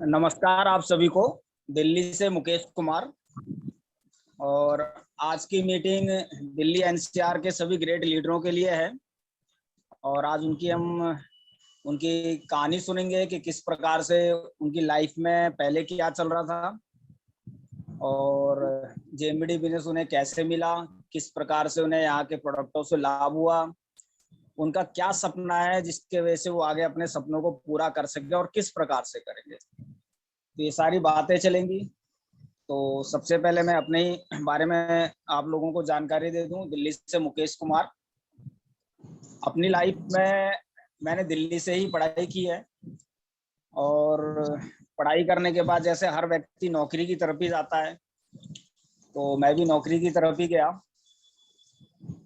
नमस्कार आप सभी को। दिल्ली से मुकेश कुमार। और आज की मीटिंग दिल्ली एनसीआर के सभी ग्रेट लीडरों के लिए है। और आज उनकी कहानी सुनेंगे कि किस प्रकार से उनकी लाइफ में पहले क्या चल रहा था और जेएमबीडी बिजनेस उन्हें कैसे मिला, किस प्रकार से उन्हें यहाँ के प्रोडक्टों से लाभ हुआ, उनका क्या सपना है जिसके वजह से वो आगे अपने सपनों को पूरा कर सके और किस प्रकार से करेंगे। तो ये सारी बातें चलेंगी। तो सबसे पहले मैं अपने ही बारे में आप लोगों को जानकारी दे दूं। दिल्ली से मुकेश कुमार। अपनी लाइफ में मैंने दिल्ली से ही पढ़ाई की है और पढ़ाई करने के बाद जैसे हर व्यक्ति नौकरी की तरफ ही जाता है, तो मैं भी नौकरी की तरफ ही गया।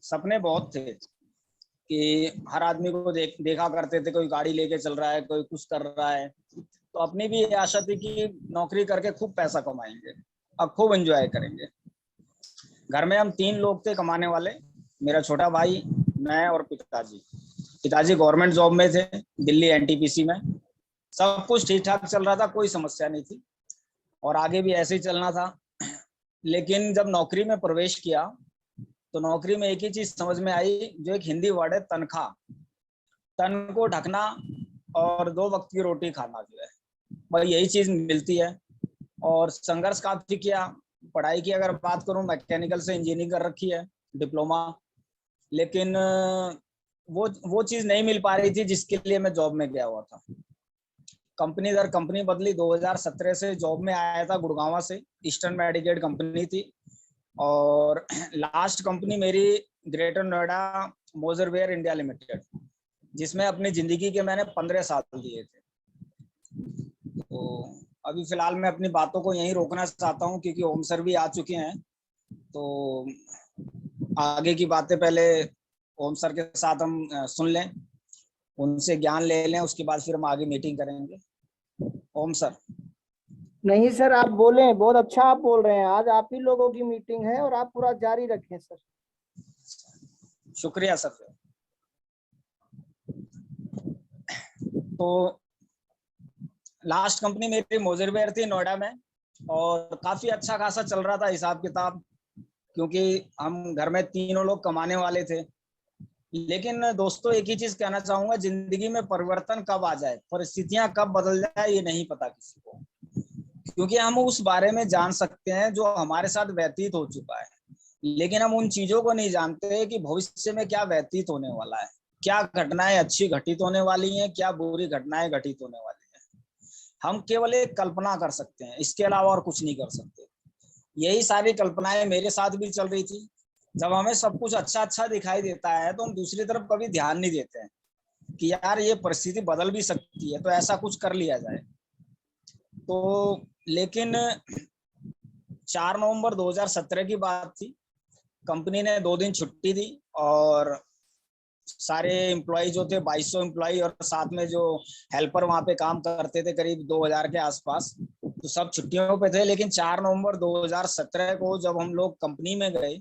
सपने बहुत थे कि हर आदमी को देखा करते थे, कोई गाड़ी लेके चल रहा है, कोई कुछ कर रहा है। तो अपनी भी ये आशा थी कि नौकरी करके खूब पैसा कमाएंगे और खूब एंजॉय करेंगे। घर में हम 3 लोग थे कमाने वाले, मेरा छोटा भाई, मैं और पिताजी। पिताजी गवर्नमेंट जॉब में थे दिल्ली एनटीपीसी में। सब कुछ ठीक ठाक चल रहा था, कोई समस्या नहीं थी और आगे भी ऐसे ही चलना था। लेकिन जब नौकरी में प्रवेश किया तो नौकरी में एक ही चीज समझ में आई, जो एक हिंदी वर्ड है तनख्वाह। तन को ढकना और 2 वक्त की रोटी खाना, जो है बस यही चीज मिलती है। और संघर्ष काफी किया। पढ़ाई की अगर बात करूं, मैकेनिकल से इंजीनियरिंग कर रखी है, डिप्लोमा। लेकिन वो चीज नहीं मिल पा रही थी जिसके लिए मैं जॉब में गया हुआ था। कंपनी दर कंपनी बदली। 2017 से जॉब में आया था गुड़गांव से, ईस्टर्न मेडिकेट कंपनी थी। और लास्ट कंपनी मेरी ग्रेटर नोएडा मोजरवेयर इंडिया लिमिटेड, जिसमें अपनी जिंदगी के मैंने 15 साल दिए थे। तो अभी फिलहाल मैं अपनी बातों को यहीं रोकना चाहता हूं क्योंकि ओम सर भी आ चुके हैं। तो आगे की बातें पहले ओम सर के साथ हम सुन लें, उनसे ज्ञान ले लें, उसके बाद फिर हम आगे मीटिंग करेंगे। ओम सर। नहीं सर, आप बोलें, बहुत अच्छा आप बोल रहे हैं। आज आप ही लोगों की मीटिंग है और आप पूरा जारी रखें सर। शुक्रिया सर। तो लास्ट कंपनी मेरी मोजरवेयर थी नोएडा में और काफी अच्छा खासा चल रहा था हिसाब किताब, क्योंकि हम घर में तीनों लोग कमाने वाले थे। लेकिन दोस्तों एक ही चीज कहना चाहूंगा, जिंदगी में परिवर्तन कब आ जाए, परिस्थितियां कब बदल जाए, ये नहीं पता किसी को। क्योंकि हम उस बारे में जान सकते हैं जो हमारे साथ व्यतीत हो चुका है, लेकिन हम उन चीजों को नहीं जानते कि भविष्य में क्या व्यतीत होने वाला है, क्या घटनाएं अच्छी घटित होने वाली हैं, क्या बुरी घटनाएं घटित होने वाली हैं। हम केवल एक कल्पना कर सकते हैं, इसके अलावा और कुछ नहीं कर सकते। यही सारी कल्पनाएं मेरे साथ भी चल रही थी। जब हमें सब कुछ अच्छा अच्छा दिखाई देता है तो हम दूसरी तरफ कभी ध्यान नहीं देते हैं कि यार ये परिस्थिति बदल भी सकती है, तो ऐसा कुछ कर लिया जाए। तो लेकिन 4 नवंबर 2017 की बात थी। कंपनी ने 2 दिन छुट्टी दी और सारे एम्प्लॉय जो थे 2200 एम्प्लॉय और साथ में जो हेल्पर वहां पे काम करते थे करीब 2000 के आसपास, तो सब छुट्टियों पे थे। लेकिन 4 नवंबर 2017 को जब हम लोग कंपनी में गए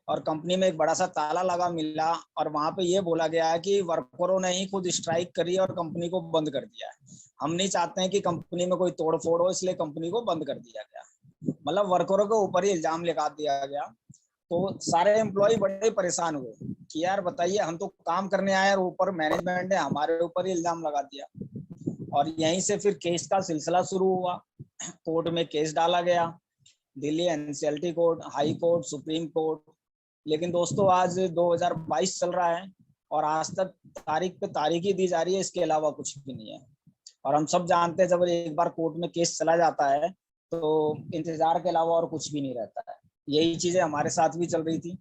और कंपनी में एक बड़ा सा ताला लगा मिला और वहां पे ये बोला गया है कि वर्करों ने ही खुद स्ट्राइक करी और कंपनी को बंद कर दिया है। हम नहीं चाहते हैं कि कंपनी में कोई तोड़ फोड़ हो, इसलिए कंपनी को बंद कर दिया गया। मतलब वर्करों के ऊपर ही इल्जाम लगा दिया गया। तो सारे एम्प्लॉय बड़े परेशान हुए कि यार बताइए, हम तो काम करने आए और ऊपर मैनेजमेंट ने हमारे ऊपर ही इल्जाम लगा दिया। और यहीं से फिर केस का सिलसिला शुरू हुआ। कोर्ट में केस डाला गया, Delhi NCLT court, high court, supreme court. लेकिन दोस्तों आज 2022 चल रहा है और आज तक तारीख पे तारीख ही दी जा रही है, इसके अलावा कुछ भी नहीं है। और हम सब जानते हैं जब एक बार कोर्ट में केस चला जाता है तो इंतजार के अलावा और कुछ भी नहीं रहता है। यही चीजें हमारे साथ भी चल रही थी।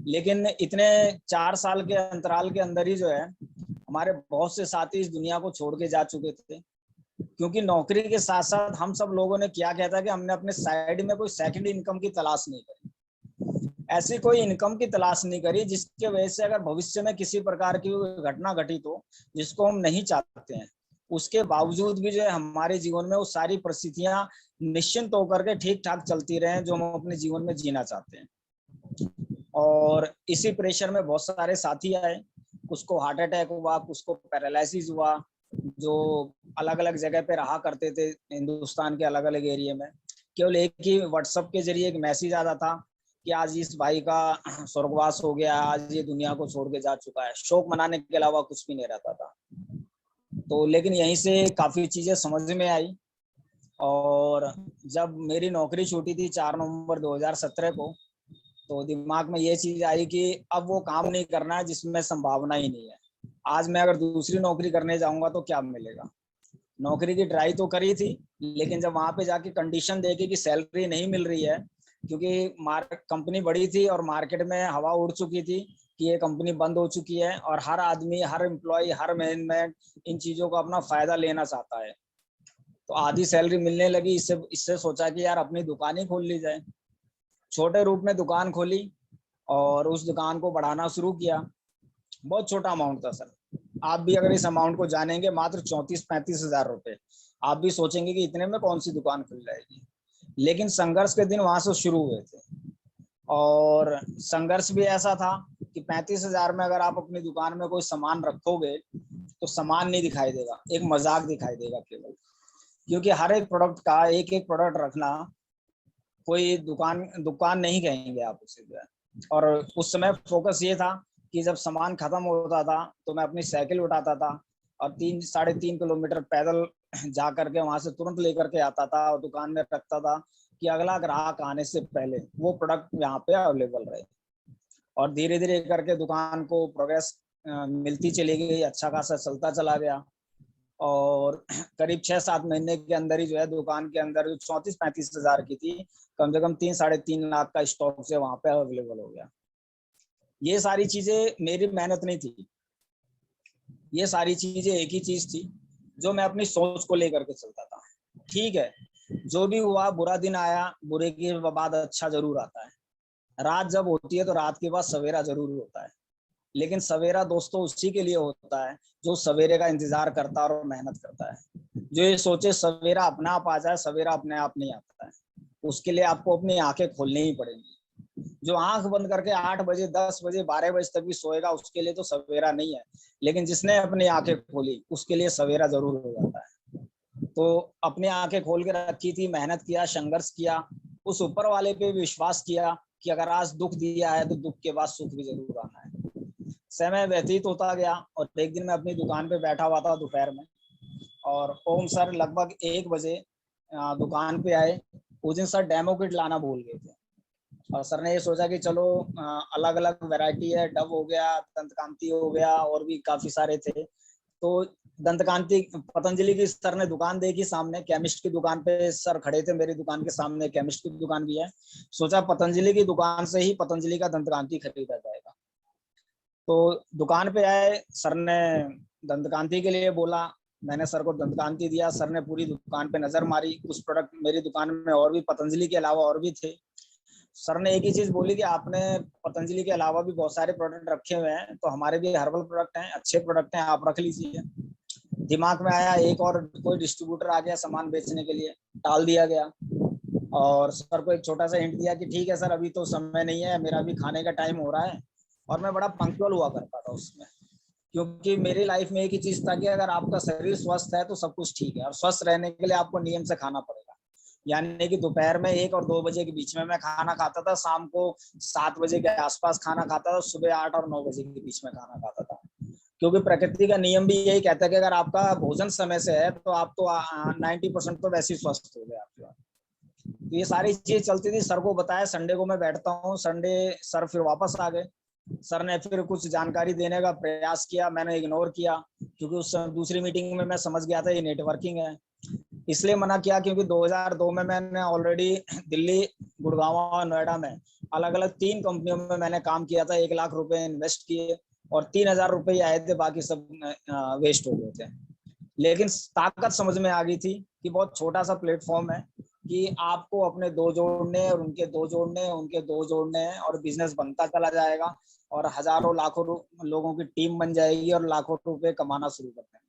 लेकिन इतने 4 साल के अंतराल के अंदर ही जो है हमारे बहुत से साथी इस दुनिया को छोड़ के जा चुके थे, क्योंकि नौकरी के साथ साथ हम सब लोगों ने क्या किया था कि हमने अपने साइड में कोई सेकंड इनकम की तलाश नहीं करी। ऐसी कोई इनकम की तलाश नहीं करी जिसके वजह से अगर भविष्य में किसी प्रकार की घटना घटित हो जिसको हम नहीं चाहते हैं, उसके बावजूद भी जो है हमारे जीवन में वो सारी परिस्थितियां निश्चिंत होकर के ठीक ठाक चलती रहे जो हम अपने जीवन में जीना चाहते हैं। और इसी प्रेशर में बहुत सारे साथी आए, कुछ को हार्ट अटैक हुआ, कुछ को पैरालिसिस हुआ, जो अलग अलग जगह पे रहा करते थे हिंदुस्तान के अलग अलग एरिया में। केवल एक ही व्हाट्सएप के जरिए एक मैसेज आता था कि आज इस भाई का स्वर्गवास हो गया, आज ये दुनिया को छोड़ के जा चुका है। शोक मनाने के अलावा कुछ भी नहीं रहता था। तो लेकिन यहीं से काफी चीजें समझ में आई। और जब मेरी नौकरी छूटी थी 4 नवंबर 2017 को, तो दिमाग में ये चीज आई कि अब वो काम नहीं करना है जिसमें संभावना ही नहीं है। आज मैं अगर दूसरी नौकरी करने जाऊंगा तो क्या मिलेगा। नौकरी की ट्राई तो करी थी, लेकिन जब वहां पे जाके कंडीशन देखी कि सैलरी नहीं मिल रही है, क्योंकि कंपनी बड़ी थी और मार्केट में हवा उड़ चुकी थी कि ये कंपनी बंद हो चुकी है और हर आदमी, हर एम्प्लॉय, हर मैनेजमेंट इन चीजों का अपना फायदा लेना चाहता है। तो आधी सैलरी मिलने लगी। इससे इससे सोचा कि यार अपनी दुकान ही खोल ली जाए। छोटे रूप में दुकान खोली और उस दुकान को बढ़ाना शुरू किया। बहुत छोटा अमाउंट था सर। आप भी अगर इस अमाउंट को जानेंगे, मात्र 34-35 हजार रुपए, आप भी सोचेंगे कि इतने में कौन सी दुकान खुल जाएगी। लेकिन संघर्ष के दिन वहां से शुरू हुए थे। और संघर्ष भी ऐसा था कि 35,000 में अगर आप अपनी दुकान में कोई सामान रखोगे तो सामान नहीं दिखाई देगा, एक मजाक दिखाई देगा केवल। क्योंकि हर एक प्रोडक्ट का एक एक प्रोडक्ट रखना, कोई दुकान नहीं कहेंगे आप उसे। और उस समय फोकस ये था कि जब सामान खत्म होता था तो मैं अपनी साइकिल उठाता था और 3-3.5 किलोमीटर पैदल जा करके वहां से तुरंत लेकर के आता था और दुकान में रखता था कि अगला ग्राहक आने से पहले वो प्रोडक्ट यहाँ पे अवेलेबल रहे। और धीरे धीरे करके दुकान को प्रोग्रेस मिलती चली गई, अच्छा खासा चलता चला गया। और करीब 6-7 महीने के अंदर ही जो है दुकान के अंदर जो 34-35 हजार की थी, कम से कम 3-3.5 लाख का स्टॉक से वहां पे अवेलेबल हो गया। ये सारी चीजें मेरी मेहनत नहीं थी, ये सारी चीजें एक ही चीज थी जो मैं अपनी सोच को लेकर के चलता था। ठीक है, जो भी हुआ, बुरा दिन आया, बुरे के बाद अच्छा जरूर आता है। रात जब होती है तो रात के बाद सवेरा जरूर होता है। लेकिन सवेरा दोस्तों उसी के लिए होता है जो सवेरे का इंतजार करता है और मेहनत करता है। जो ये सोचे सवेरा अपने आप आ जाए, सवेरा अपने आप नहीं आता है। उसके लिए आपको अपनी आंखें खोलनी ही पड़ेंगी। जो आंख बंद करके 8 बजे, 10 बजे, 12 बजे तक भी सोएगा, उसके लिए तो सवेरा नहीं है। लेकिन जिसने अपनी आंखें खोली उसके लिए सवेरा जरूर हो जाता है। तो अपनी आंखें खोल के रखी थी, मेहनत किया, संघर्ष किया, उस ऊपर वाले पे विश्वास किया कि अगर आज दुख दिया है तो दुख के बाद सुख भी जरूर आना है। समय व्यतीत होता गया और एक दिन मैं अपनी दुकान पे बैठा हुआ था दोपहर में, और ओम सर लगभग 1 बजे दुकान पे आए। उस दिन सर डेमो किट लाना भूल गए थे और सर ने ये सोचा कि चलो अलग अलग वैरायटी है, डव हो गया, दंतकांति हो गया, और भी काफी सारे थे। तो दंतकांति पतंजलि की सर ने दुकान देखी सामने, केमिस्ट की दुकान पे सर खड़े थे। मेरी दुकान के सामने केमिस्ट की दुकान भी है। सोचा पतंजलि की दुकान से ही पतंजलि का दंतकांति खरीदा जाएगा। तो दुकान पे आए, सर ने दंतकांति के लिए बोला, मैंने सर को दंतकांति दिया। सर ने पूरी दुकान पे नजर मारी, कुछ प्रोडक्ट मेरी दुकान में और भी पतंजलि के अलावा और भी थे। सर ने एक ही चीज बोली कि आपने पतंजलि के अलावा भी बहुत सारे प्रोडक्ट रखे हुए हैं, तो हमारे भी हर्बल प्रोडक्ट हैं, अच्छे प्रोडक्ट हैं, आप रख लीजिए। दिमाग में आया एक और कोई डिस्ट्रीब्यूटर आ गया सामान बेचने के लिए, टाल दिया गया। और सर को एक छोटा सा हिंट दिया कि ठीक है सर, अभी तो समय नहीं है, मेरा भी खाने का टाइम हो रहा है। और मैं बड़ा पंक्चुअल हुआ करता था उसमें, क्योंकि मेरी लाइफ में एक ही चीज था कि अगर आपका शरीर स्वस्थ है तो सब कुछ ठीक है। और स्वस्थ रहने के लिए आपको नियम से खाना पड़ेगा। यानी कि दोपहर में 1 और 2 बजे के बीच में मैं खाना खाता था, शाम को 7 बजे के आसपास खाना खाता था, सुबह 8 और 9 बजे के बीच में खाना खाता था। क्योंकि प्रकृति का नियम भी यही कहता है कि अगर आपका भोजन समय से है तो आप तो 90% तो वैसे ही स्वस्थ हो गए आपके। तो ये सारी चीज चलती थी। सर को बताया, संडे को मैं बैठता हूँ, संडे सर फिर वापस आ गए। सर ने फिर कुछ जानकारी देने का प्रयास किया, मैंने इग्नोर किया, क्योंकि उस दूसरी मीटिंग में मैं समझ गया था ये नेटवर्किंग है। इसलिए मना किया क्योंकि 2002 में मैंने ऑलरेडी दिल्ली, गुड़गांव और नोएडा में अलग अलग 3 कंपनियों में मैंने काम किया था। 1 लाख रुपए इन्वेस्ट किए और 3,000 रुपए आए थे, बाकी सब वेस्ट हो गए थे। लेकिन ताकत समझ में आ गई थी कि बहुत छोटा सा प्लेटफॉर्म है कि आपको अपने 2 जोड़ने और उनके 2 जोड़ने, उनके 2 जोड़ने हैं, और बिजनेस बनता चला जाएगा और हजारों लाखों लोगों की टीम बन जाएगी और लाखों रुपए कमाना शुरू कर देंगे।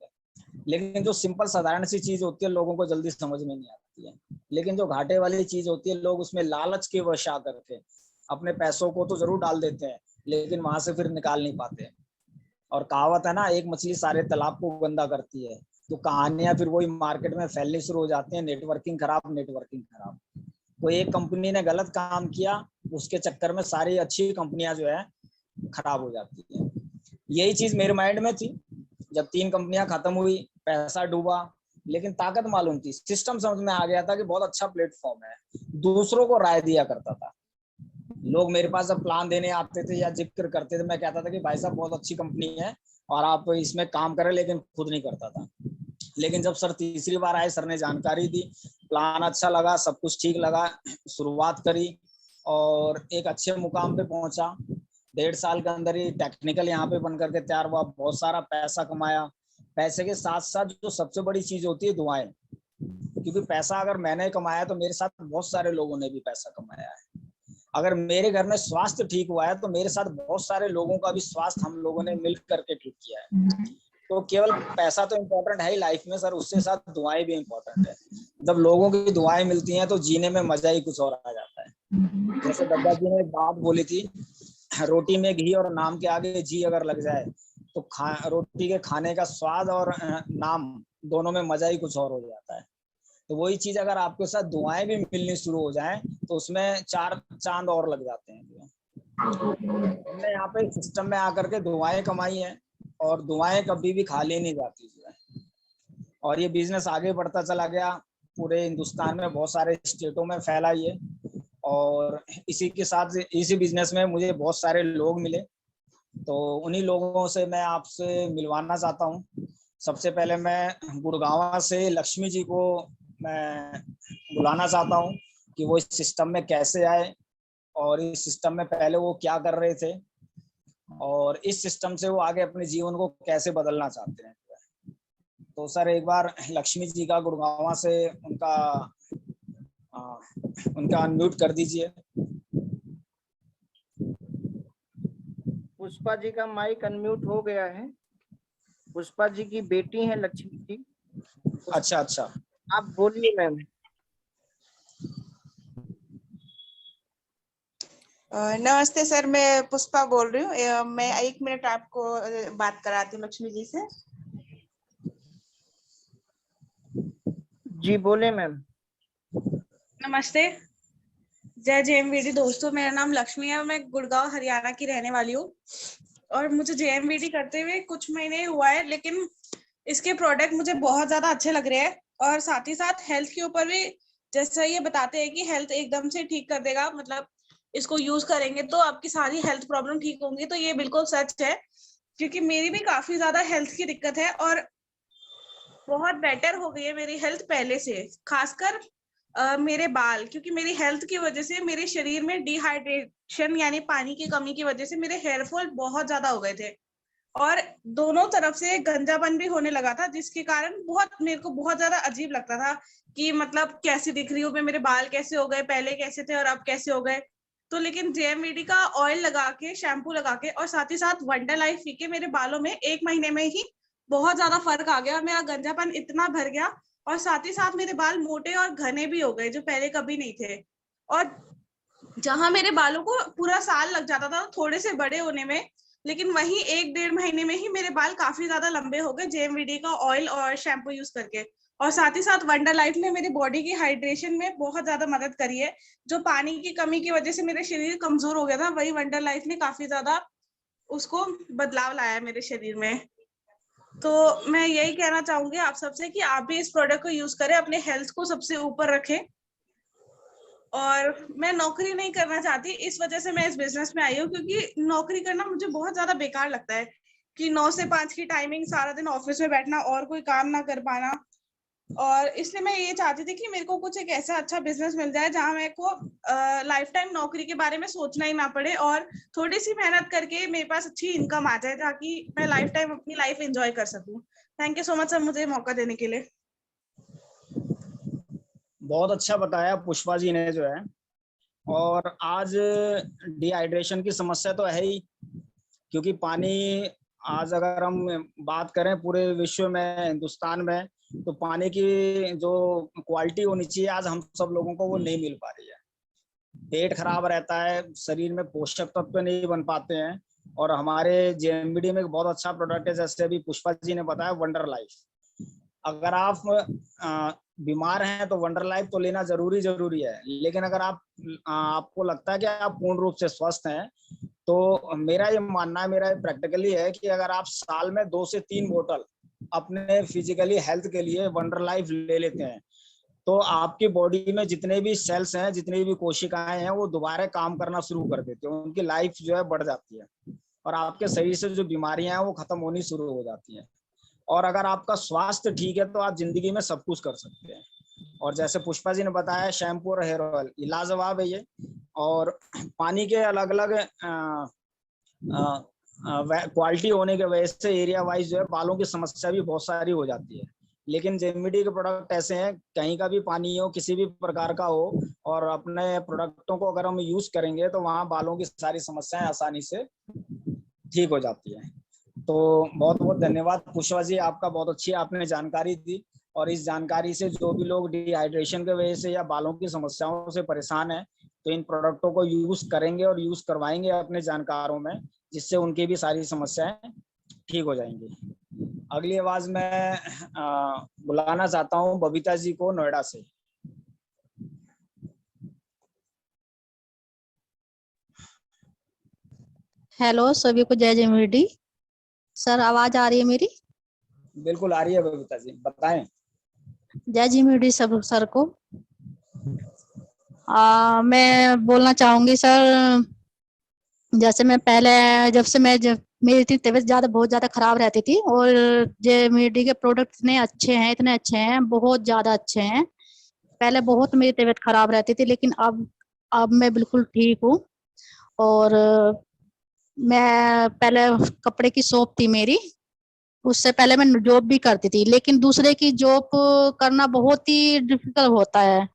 लेकिन जो सिंपल साधारण सी चीज होती है लोगों को जल्दी समझ में नहीं आती है। लेकिन जो घाटे वाली चीज होती है, लोग उसमें लालच के वश आकर के अपने पैसों को तो जरूर डाल देते हैं, लेकिन वहां से फिर निकाल नहीं पाते। और कहावत है ना, एक मछली सारे तालाब को गंदा करती है। तो कहानियां फिर वही मार्केट में फैलनी शुरू हो जाती हैं, नेटवर्किंग खराब। तो एक कंपनी ने गलत काम किया, उसके चक्कर में सारी अच्छी कंपनियां जो है खराब हो जाती है। यही चीज मेरे माइंड में थी जब 3 कंपनियां खत्म हुई, पैसा डूबा, लेकिन ताकत मालूम थी, सिस्टम समझ में आ गया था कि बहुत अच्छा प्लेटफॉर्म है। दूसरों को राय दिया करता था, लोग मेरे पास जब प्लान देने आते थे या जिक्र करते थे, मैं कहता था कि भाई साहब बहुत अच्छी कंपनी है और आप इसमें काम करें, लेकिन खुद नहीं करता था। लेकिन जब सर तीसरी बार आए, सर ने जानकारी दी, प्लान अच्छा लगा, सब कुछ ठीक लगा, शुरुआत करी और एक अच्छे मुकाम पे पहुंचा। 1.5 साल के अंदर ही टेक्निकल यहाँ पे बन करके तैयार हुआ, बहुत सारा पैसा कमाया। पैसे के साथ साथ जो सबसे बड़ी चीज होती है दुआएं, क्योंकि पैसा अगर मैंने कमाया तो मेरे साथ बहुत सारे लोगों ने भी पैसा कमाया है। अगर मेरे घर में स्वास्थ्य ठीक हुआ है तो मेरे साथ बहुत सारे लोगों का भी स्वास्थ्य हम लोगों ने मिल करके ठीक किया है। तो केवल पैसा तो इम्पोर्टेंट है ही लाइफ में सर, उसके साथ दुआएं भी इम्पोर्टेंट है। जब लोगों की दुआएं मिलती हैं तो जीने में मजा ही कुछ और आ जाता है। जैसे दादा जी ने एक बात बोली थी, रोटी में घी और नाम के आगे जी अगर लग जाए तो रोटी के खाने का स्वाद और नाम दोनों में मजा ही कुछ और हो जाता है। तो वही चीज अगर आपके साथ दुआएं भी मिलनी शुरू हो जाएं तो उसमें 4 चांद और लग जाते हैं। हमने यहाँ पे सिस्टम में आकर के दुआएं कमाई हैं और दुआएं कभी भी खाली नहीं जाती है। और ये बिजनेस आगे बढ़ता चला गया, पूरे हिंदुस्तान में बहुत सारे स्टेटों में फैला ये। और इसी के साथ इसी बिजनेस में मुझे बहुत सारे लोग मिले, तो उन्हीं लोगों से मैं आपसे मिलवाना चाहता हूँ। सबसे पहले मैं गुड़गांव से लक्ष्मी जी को मैं बुलाना चाहता हूँ कि वो इस सिस्टम में कैसे आए और इस सिस्टम में पहले वो क्या कर रहे थे और इस सिस्टम से वो आगे अपने जीवन को कैसे बदलना चाहते हैं। तो सर एक बार लक्ष्मी जी का गुड़गांव से उनका अनम्यूट कर दीजिए। पुष्पा जी का माइक अनम्यूट हो गया है। पुष्पा जी की बेटी है लक्ष्मी जी। अच्छा, आप बोलिए मैम। नमस्ते सर, मैं पुष्पा बोल रही हूँ। मैं 1 मिनट आपको बात कराती हूँ लक्ष्मी जी से। जी बोले मैम। नमस्ते, जय जेएमवीडी दोस्तों। मेरा नाम लक्ष्मी है और मैं गुड़गांव हरियाणा की रहने वाली हूँ और मुझे जेएमवीडी करते हुए कुछ महीने हुआ है, लेकिन इसके प्रोडक्ट मुझे बहुत ज्यादा अच्छे लग रहे हैं और साथ ही साथ हेल्थ के ऊपर भी, जैसा ये बताते हैं कि हेल्थ एकदम से ठीक कर देगा, मतलब इसको यूज करेंगे तो आपकी सारी हेल्थ प्रॉब्लम ठीक होंगी, तो ये बिल्कुल सच है। क्योंकि मेरी भी काफी ज्यादा हेल्थ की दिक्कत है और बहुत बेटर हो गई है मेरी हेल्थ पहले से। खासकर मेरे बाल, क्योंकि मेरी हेल्थ की वजह से मेरे शरीर में डिहाइड्रेशन यानी पानी की कमी की वजह से मेरे हेयर फॉल बहुत ज्यादा हो गए थे और दोनों तरफ से गंजापन भी होने लगा था, जिसके कारण मेरे को बहुत ज्यादा अजीब लगता था कि मतलब कैसी दिख रही हूँ मैं, मेरे बाल कैसे हो गए, पहले कैसे थे और अब कैसे हो गए। तो लेकिन जेएमवीडी का ऑयल लगा के, शैम्पू लगा के और साथ ही साथ वंडर लाइफ पी के मेरे बालों में 1 महीने में ही बहुत ज्यादा फर्क आ गया। मेरा गंजापन इतना भर गया और साथ ही साथ मेरे बाल मोटे और घने भी हो गए जो पहले कभी नहीं थे। और जहां मेरे बालों को पूरा साल लग जाता था थोड़े से बड़े होने में, लेकिन वहीं 1-1.5 महीने में ही मेरे बाल काफी ज्यादा लंबे हो गए जेएमवीडी का ऑयल और शैम्पू यूज करके। और साथ ही साथ वंडर लाइफ ने मेरी बॉडी की हाइड्रेशन में बहुत ज्यादा मदद करी है। जो पानी की कमी की वजह से मेरा शरीर कमजोर हो गया था, वही वंडर लाइफ ने काफी ज्यादा उसको बदलाव लाया मेरे शरीर में। तो मैं यही कहना चाहूंगी आप सबसे कि आप भी इस प्रोडक्ट को यूज करें, अपने हेल्थ को सबसे ऊपर रखें। और मैं नौकरी नहीं करना चाहती, इस वजह से मैं इस बिजनेस में आई हूँ, क्योंकि नौकरी करना मुझे बहुत ज्यादा बेकार लगता है कि 9 से 5 की टाइमिंग, सारा दिन ऑफिस में बैठना और कोई काम ना कर पाना। और इसलिए मैं ये चाहती थी कि मेरे को कुछ एक ऐसा अच्छा बिजनेस मिल जाए जहां मेरे को लाइफ टाइम नौकरी के बारे में सोचना ही ना पड़े और थोड़ी सी मेहनत करके मेरे पास अच्छी इनकम आ जाए, ताकि मैं लाइफ टाइम अपनी लाइफ एंजॉय कर सकूं। Thank you so much sir, मुझे मौका देने के लिए। बहुत अच्छा बताया पुष्पा जी ने जो है। और आज डिहाइड्रेशन की समस्या तो है ही, क्योंकि पानी आज अगर हम बात करें पूरे विश्व में, हिंदुस्तान में, तो पानी की जो क्वालिटी होनी चाहिए आज हम सब लोगों को वो नहीं मिल पा रही है। पेट खराब रहता है, शरीर में पोषक तत्व नहीं बन पाते हैं। और हमारे जेएमवीडी में एक बहुत अच्छा प्रोडक्ट है, जैसे अभी पुष्पा जी ने बताया, वंडर लाइफ। अगर आप बीमार हैं तो वंडर लाइफ तो लेना जरूरी है, लेकिन अगर आपको लगता है कि आप पूर्ण रूप से स्वस्थ हैं, तो मेरा ये मानना है, मेरा प्रैक्टिकली है कि अगर आप साल में 2 से 3 बोतल अपने फिजिकली हेल्थ के लिए वंडर लाइफ ले लेते हैं, तो आपकी बॉडी में जितने भी सेल्स हैं, जितनी भी कोशिकाएं हैं, वो दोबारा काम करना शुरू कर देते हैं, उनकी लाइफ जो है बढ़ जाती है और आपके शरीर से जो बीमारियां हैं वो खत्म होनी शुरू हो जाती हैं। और अगर आपका स्वास्थ्य ठीक है तो आप जिंदगी में सब कुछ कर सकते हैं। और जैसे पुष्पा जी ने बताया, शैम्पू और हेयर ऑयल लाजवाब है ये। और पानी के अलग अलग क्वालिटी होने की वजह से एरिया वाइज जो है बालों की समस्या भी बहुत सारी हो जाती है। लेकिन जेएमवीटी के प्रोडक्ट ऐसे हैं, कहीं का भी पानी हो, किसी भी प्रकार का हो, और अपने प्रोडक्टों को अगर हम यूज करेंगे तो वहाँ बालों की सारी समस्याएं आसानी से ठीक हो जाती है। तो बहुत बहुत धन्यवाद पुष्पा जी, आपका बहुत अच्छी आपने जानकारी दी। और इस जानकारी से जो भी लोग डिहाइड्रेशन की वजह से या बालों की समस्याओं से परेशान है, तो इन प्रोडक्टों को यूज करेंगे और यूज करवाएंगे अपने जानकारों में, जिससे उनकी भी सारी समस्याएं ठीक हो जाएंगी। अगली आवाज में बुलाना चाहता हूँ बबीता जी को, नोएडा से। हेलो सभी को, जय जेएमवीटी। सर आवाज आ रही है मेरी? बिल्कुल आ रही है बबीता जी, बताएं। जय जेएमवीटी सब सर को। मैं बोलना चाहूंगी सर, जैसे मैं पहले जब मेरी तबीयत बहुत ज्यादा खराब रहती थी, और जेएमवीटी के प्रोडक्ट इतने अच्छे हैं, बहुत ज्यादा अच्छे हैं। पहले बहुत मेरी तबीयत खराब रहती थी, लेकिन अब मैं बिल्कुल ठीक हूँ। और मैं पहले कपड़े की शॉप थी मेरी, उससे पहले मैं जॉब भी करती थी, लेकिन दूसरे की जॉब करना बहुत ही डिफिकल्ट होता है,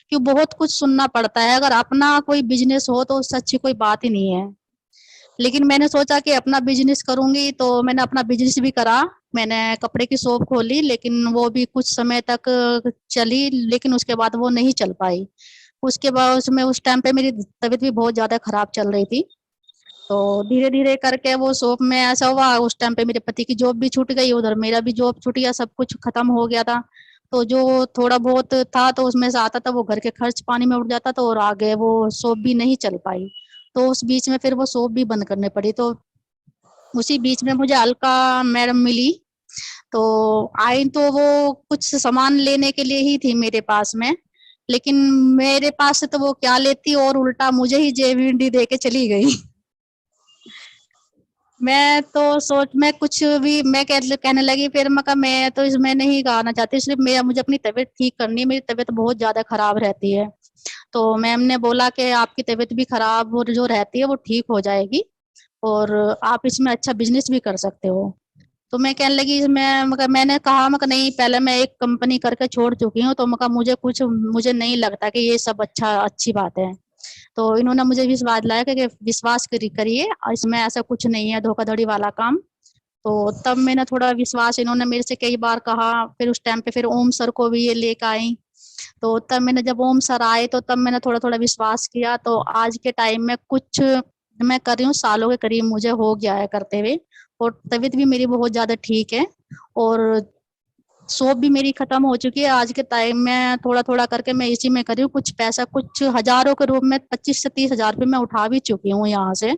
क्यों बहुत कुछ सुनना पड़ता है। अगर अपना कोई बिजनेस हो तो उससे अच्छी कोई बात ही नहीं है। लेकिन मैंने सोचा कि अपना बिजनेस करूंगी, तो मैंने अपना बिजनेस भी करा। मैंने कपड़े की शॉप खोली, लेकिन वो भी कुछ समय तक चली, लेकिन उसके बाद वो नहीं चल पाई। उसके बाद उसमें उस टाइम पे मेरी तबीयत भी बहुत ज्यादा खराब चल रही थी। तो धीरे धीरे करके वो शॉप में ऐसा हुआ, उस टाइम पे मेरे पति की जॉब भी छूट गई, उधर मेरा भी जॉब छूट गया, सब कुछ खत्म हो गया था। तो जो थोड़ा बहुत था तो उसमें से आता था, वो घर के खर्च पानी में उठ जाता था, और आगे वो शॉप भी नहीं चल पाई। तो उस बीच में फिर वो शॉप भी बंद करनी पड़ी। तो उसी बीच में मुझे अलका मैडम मिली, तो आई तो वो कुछ सामान लेने के लिए ही थी मेरे पास में, लेकिन मेरे पास से तो वो क्या लेती, और उल्टा मुझे ही जेएमवीटी दे के चली गई। मैं कुछ भी मैं कहने लगी, फिर मैं तो इसमें नहीं गाना चाहती, सिर्फ मुझे अपनी तबीयत ठीक करनी है, मेरी तबीयत बहुत ज्यादा खराब रहती है। तो मैम ने बोला कि आपकी तबीयत भी खराब और जो रहती है वो ठीक हो जाएगी, और आप इसमें अच्छा बिजनेस भी कर सकते हो। तो मैं कहने लगी, मैंने कहा नहीं, पहले मैं एक कंपनी करके छोड़ चुकी हूँ, तो मुझे नहीं लगता कि ये सब अच्छी बात है। तो इन्होंने मुझे विश्वास दिलाया कि विश्वास करिए, इसमें ऐसा कुछ नहीं है धोखाधड़ी वाला काम। तो तब मैंने थोड़ा विश्वास, इन्होंने मेरे से कई बार कहा, फिर उस टाइम पे फिर ओम सर को भी ये लेकर आई। तो तब जब ओम सर आए तो तब मैंने थोड़ा थोड़ा विश्वास किया। तो आज के टाइम में कुछ मैं कर रही हूँ, सालों के करीब मुझे हो गया है करते हुए, और तबीयत भी मेरी बहुत ज्यादा ठीक है, और शॉप भी मेरी खत्म हो चुकी है। आज के टाइम में थोड़ा थोड़ा करके मैं इसी में कर रही हूँ, कुछ पैसा कुछ हजारों के रूप में 25 से 30 हजार रुपये मैं उठा भी चुकी हूँ यहाँ से।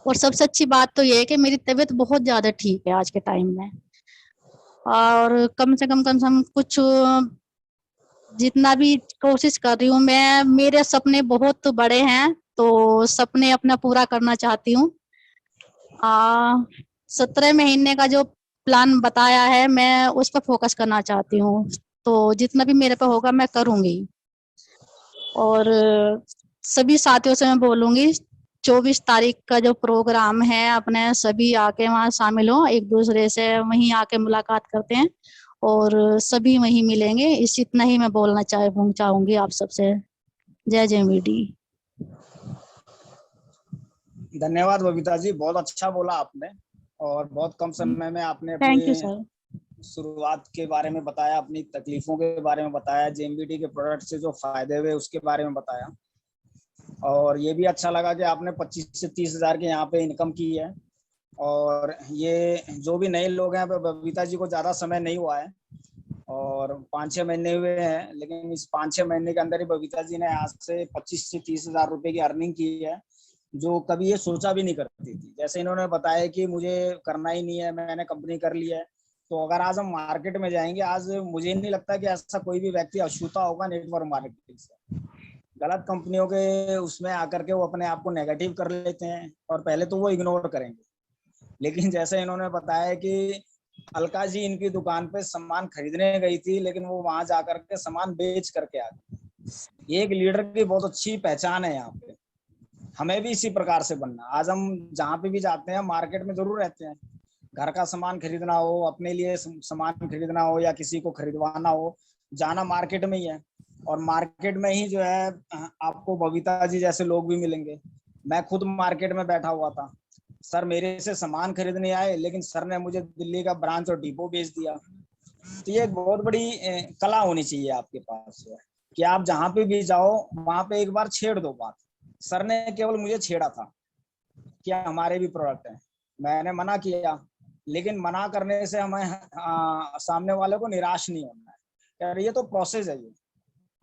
और सबसे अच्छी बात तो ये है कि मेरी तबीयत बहुत ज्यादा ठीक है आज के टाइम में। और कम से कम कुछ जितना भी कोशिश कर रही हूँ मैं, मेरे सपने बहुत बड़े हैं, तो सपने अपना पूरा करना चाहती हूँ। 17 महीने का जो प्लान बताया है, मैं उस पर फोकस करना चाहती हूँ, तो जितना भी मेरे पे होगा मैं करूंगी। और सभी साथियों से मैं बोलूंगी, 24 तारीख का जो प्रोग्राम है, अपने सभी आके वहाँ शामिल हो, एक दूसरे से वहीं आके मुलाकात करते हैं, और सभी वहीं मिलेंगे। इतना ही मैं बोलना चाहूंगी आप सबसे। जय जेएमवीटी। धन्यवाद बबीता जी, बहुत अच्छा बोला आपने, और बहुत कम समय में आपने थैंक यू अपनी सर। शुरुआत के बारे में बताया, अपनी तकलीफों के बारे में बताया, जेएमवीटी के प्रोडक्ट से जो फायदे हुए उसके बारे में बताया। और ये भी अच्छा लगा कि आपने 25 से 30 हजार के यहाँ पे इनकम की है। और ये जो भी नए लोग हैं, बबीता जी को ज़्यादा समय नहीं हुआ है और 5-6 महीने हुए हैं, लेकिन इस 5-6 महीने के अंदर ही बबीता जी ने आज से 25 से 30 हज़ार रुपए की अर्निंग की है, जो कभी ये सोचा भी नहीं करती थी। जैसे इन्होंने बताया कि मुझे करना ही नहीं है, मैंने कंपनी कर ली है, तो अगर आज हम मार्केट में जाएंगे, आज मुझे नहीं लगता कि ऐसा कोई भी व्यक्ति अछूता होगा नेटवर्क मार्केटिंग से। गलत कंपनियों के उसमें आकर के वो अपने आप को नेगेटिव कर लेते हैं और पहले तो वो इग्नोर करेंगे, लेकिन जैसे इन्होंने बताया कि अलका जी इनकी दुकान पे सामान खरीदने गई थी, लेकिन वो वहां जाकर के सामान बेच करके आ गई। ये एक लीडर की बहुत अच्छी पहचान है यहाँ पे। हमें भी इसी प्रकार से बनना। आज हम जहाँ पे भी जाते हैं, मार्केट में जरूर रहते हैं, घर का सामान खरीदना हो, अपने लिए सामान खरीदना हो या किसी को खरीदवाना हो, जाना मार्केट में ही है। और मार्केट में ही जो है आपको बबीता जी जैसे लोग भी मिलेंगे। मैं खुद मार्केट में बैठा हुआ था, सर मेरे से सामान खरीदने आए, लेकिन सर ने मुझे दिल्ली का ब्रांच और डिपो बेच दिया। तो ये एक बहुत बड़ी कला होनी चाहिए आपके पास, जो है कि आप जहाँ पे भी जाओ वहां पे एक बार छेड़ दो बात। सर ने केवल मुझे छेड़ा था कि हमारे भी प्रोडक्ट हैं, मैंने मना किया, लेकिन मना करने से हमें सामने वाले को निराश नहीं होना है। यार ये तो प्रोसेस है। ये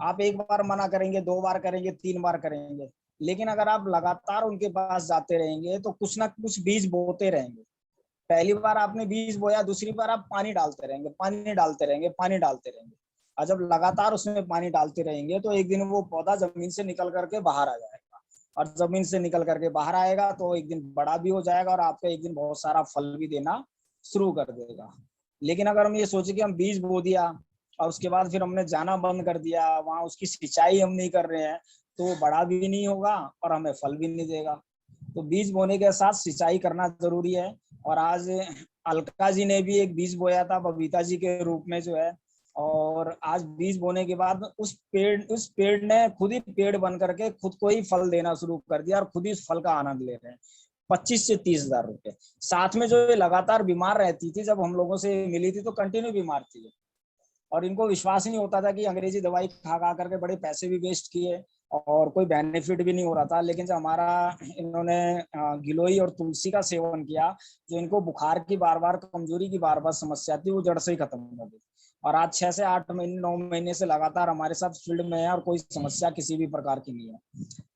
आप एक बार मना करेंगे, 2 बार करेंगे, 3 बार करेंगे, लेकिन अगर आप लगातार उनके पास जाते रहेंगे तो कुछ ना कुछ बीज बोते रहेंगे। पहली बार आपने बीज बोया, दूसरी बार आप पानी डालते रहेंगे, पानी डालते रहेंगे, पानी डालते रहेंगे, और जब लगातार उसमें पानी डालते रहेंगे तो एक दिन वो पौधा जमीन से निकल करके बाहर आ जाएगा, और जमीन से निकल करके बाहर आएगा तो एक दिन बड़ा भी हो जाएगा और आपको एक दिन बहुत सारा फल भी देना शुरू कर देगा। लेकिन अगर हम ये सोचे कि हम बीज बो दिया और उसके बाद फिर हमने जाना बंद कर दिया, वहां उसकी सिंचाई हम नहीं कर रहे हैं, तो वो बड़ा भी नहीं होगा और हमें फल भी नहीं देगा। तो बीज बोने के साथ सिंचाई करना जरूरी है। और आज अलका जी ने भी एक बीज बोया था बबीता जी के रूप में, जो है, और आज बीज बोने के बाद उस पेड़ ने खुद ही पेड़ बन करके खुद को ही फल देना शुरू कर दिया और खुद ही उस फल का आनंद ले रहे हैं। 25 से 30 हज़ार रुपए। साथ में जो ये लगातार बीमार रहती थी, जब हम लोगों से मिली थी तो कंटिन्यू बीमार थी, और इनको विश्वास ही नहीं होता था कि अंग्रेजी दवाई खा खा करके बड़े पैसे भी वेस्ट किए और कोई बेनिफिट भी नहीं हो रहा था। लेकिन जब हमारा इन्होंने गिलोई और तुलसी का सेवन किया, जो इनको बुखार की बार बार, कमजोरी की बार बार समस्या थी, वो जड़ से ही खत्म हो गई। और आज 6 से 8 महीने 9 महीने से लगातार हमारे साथ फील्ड में है और कोई समस्या किसी भी प्रकार की नहीं है।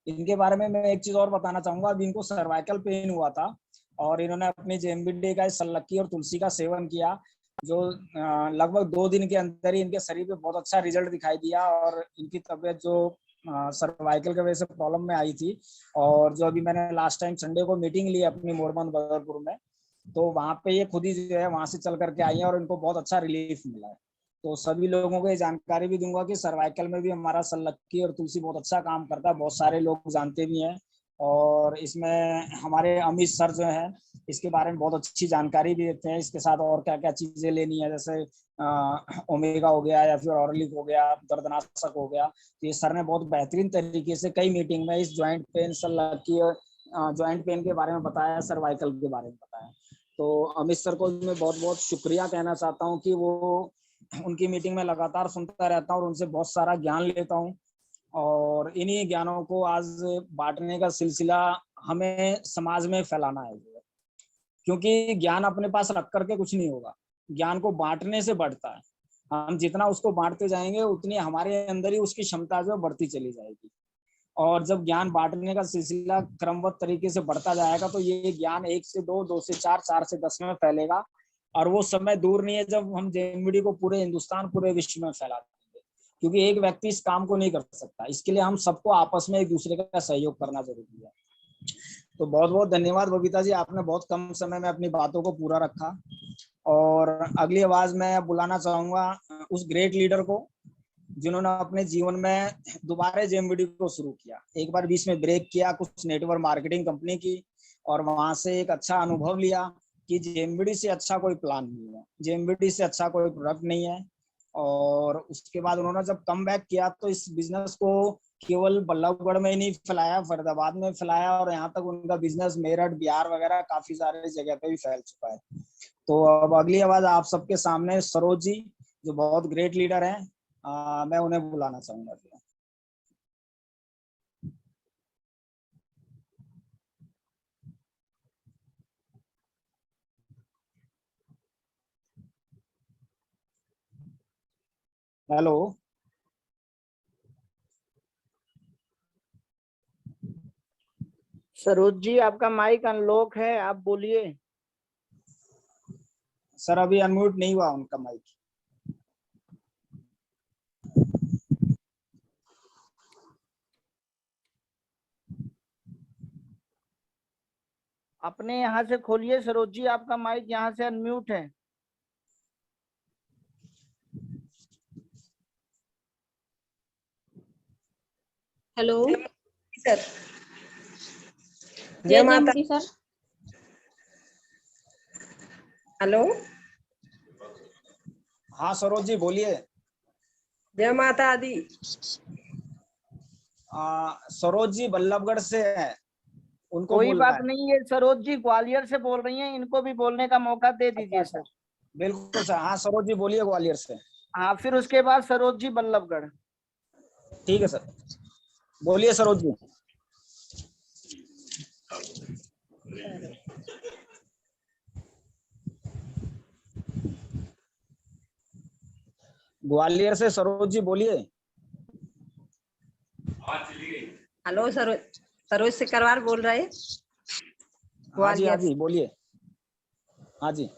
इनके बारे में मैं एक चीज और बताना चाहूंगा। अभी इनको सर्वाइकल पेन हुआ था और इन्होंने अपनी जेएमबीडी का सल्लक्की और तुलसी का सेवन किया, जो लगभग 2 दिन के अंदर ही इनके शरीर पे बहुत अच्छा रिजल्ट दिखाई दिया। और इनकी तबीयत जो सर्वाइकल की वजह से प्रॉब्लम में आई थी, और जो अभी मैंने लास्ट टाइम संडे को मीटिंग ली अपनी मोरबंद बदरपुर में, तो वहां पे ये खुद ही जो है वहां से चल करके आई है और इनको बहुत अच्छा रिलीफ मिला है। तो सभी लोगों को ये जानकारी भी दूंगा कि सर्वाइकल में भी हमारा सल्लक्की और तुलसी बहुत अच्छा काम करता है, बहुत सारे लोग जानते भी हैं। और इसमें हमारे अमित सर जो है इसके बारे में बहुत अच्छी जानकारी भी देते हैं। इसके साथ और क्या क्या चीजें लेनी है, जैसे ओमेगा हो गया या फिर ऑर्लिक हो गया, दर्दनाशक हो गया। तो ये सर ने बहुत बेहतरीन तरीके से कई मीटिंग में इस ज्वाइंट पेन, सल्लक्की और ज्वाइंट पेन के बारे में बताया, सर्वाइकल के बारे में बताया। तो अमित सर को मैं बहुत बहुत शुक्रिया कहना चाहता हूँ कि वो उनकी मीटिंग में लगातार सुनता रहता हूँ और उनसे बहुत सारा ज्ञान लेता हूँ। और इन्हीं ज्ञानों को आज बांटने का सिलसिला हमें समाज में फैलाना है, क्योंकि ज्ञान अपने पास रख करके कुछ नहीं होगा, ज्ञान को बांटने से बढ़ता है। हम जितना उसको बांटते जाएंगे उतनी हमारे अंदर ही उसकी क्षमता जो बढ़ती चली जाएगी। और जब ज्ञान बांटने का सिलसिला क्रमबद्ध तरीके से बढ़ता जाएगा तो ये ज्ञान 1 से 2, 2 से 4, 4 से 10 में फैलेगा। और वो समय दूर नहीं है जब हम जेएमबीडी को पूरे हिंदुस्तान, पूरे विश्व में फैला देंगे, क्योंकि एक व्यक्ति इस काम को नहीं कर सकता। इसके लिए हम सबको आपस में एक दूसरे का सहयोग करना जरूरी है। तो बहुत बहुत धन्यवाद बबीता जी, आपने बहुत कम समय में अपनी बातों को पूरा रखा। और अगली आवाज मैं बुलाना चाहूंगा उस ग्रेट लीडर को जिन्होंने अपने जीवन में दोबारा जेएमबीडी को शुरू किया। एक बार बीच में ब्रेक किया, कुछ नेटवर्क मार्केटिंग कंपनी की, और वहां से एक अच्छा अनुभव लिया कि जेएमबीडी से अच्छा कोई प्लान नहीं है, जेएमबीडी से अच्छा कोई प्रोडक्ट नहीं है। और उसके बाद उन्होंने जब कम बैक किया तो इस बिजनेस को केवल बल्लभगढ़ में ही नहीं फैलाया, फरीदाबाद में फैलाया, और यहाँ तक उनका बिजनेस मेरठ, बिहार वगैरह काफी सारे जगह पे भी फैल चुका है। तो अब अगली आवाज आप सबके सामने सरोज जी, जो बहुत ग्रेट लीडर हैं, मैं उन्हें बुलाना चाहूंगा। हेलो। सरोज जी आपका माइक अनलॉक है, आप बोलिए। सर अभी अनम्यूट नहीं हुआ उनका माइक। अपने यहाँ से खोलिए सरोज जी, आपका माइक यहाँ से अनम्यूट है। Hello sir. जय जय माता। जयमती सर। हेलो। हाँ सरोज जी बोलिए। जय माता दी। सरोज जी बल्लभगढ़ से है, उनको कोई बोलना बात है। नहीं है, सरोज जी ग्वालियर से बोल रही हैं, इनको भी बोलने का मौका दे दीजिए अच्छा, सर। बिल्कुल सर। हाँ सरोज जी बोलिए ग्वालियर से। हाँ, फिर उसके बाद सरोज जी बल्लभगढ़। ठीक है सर, बोलिए सरोज जी। ग्वालियर से सरोज जी बोलिए। हेलो सरोज, सरोज सिकरवार बोल रहे हैं हाँ जी, हाँ ग्वालियर जी बोलिए। हाँ जी।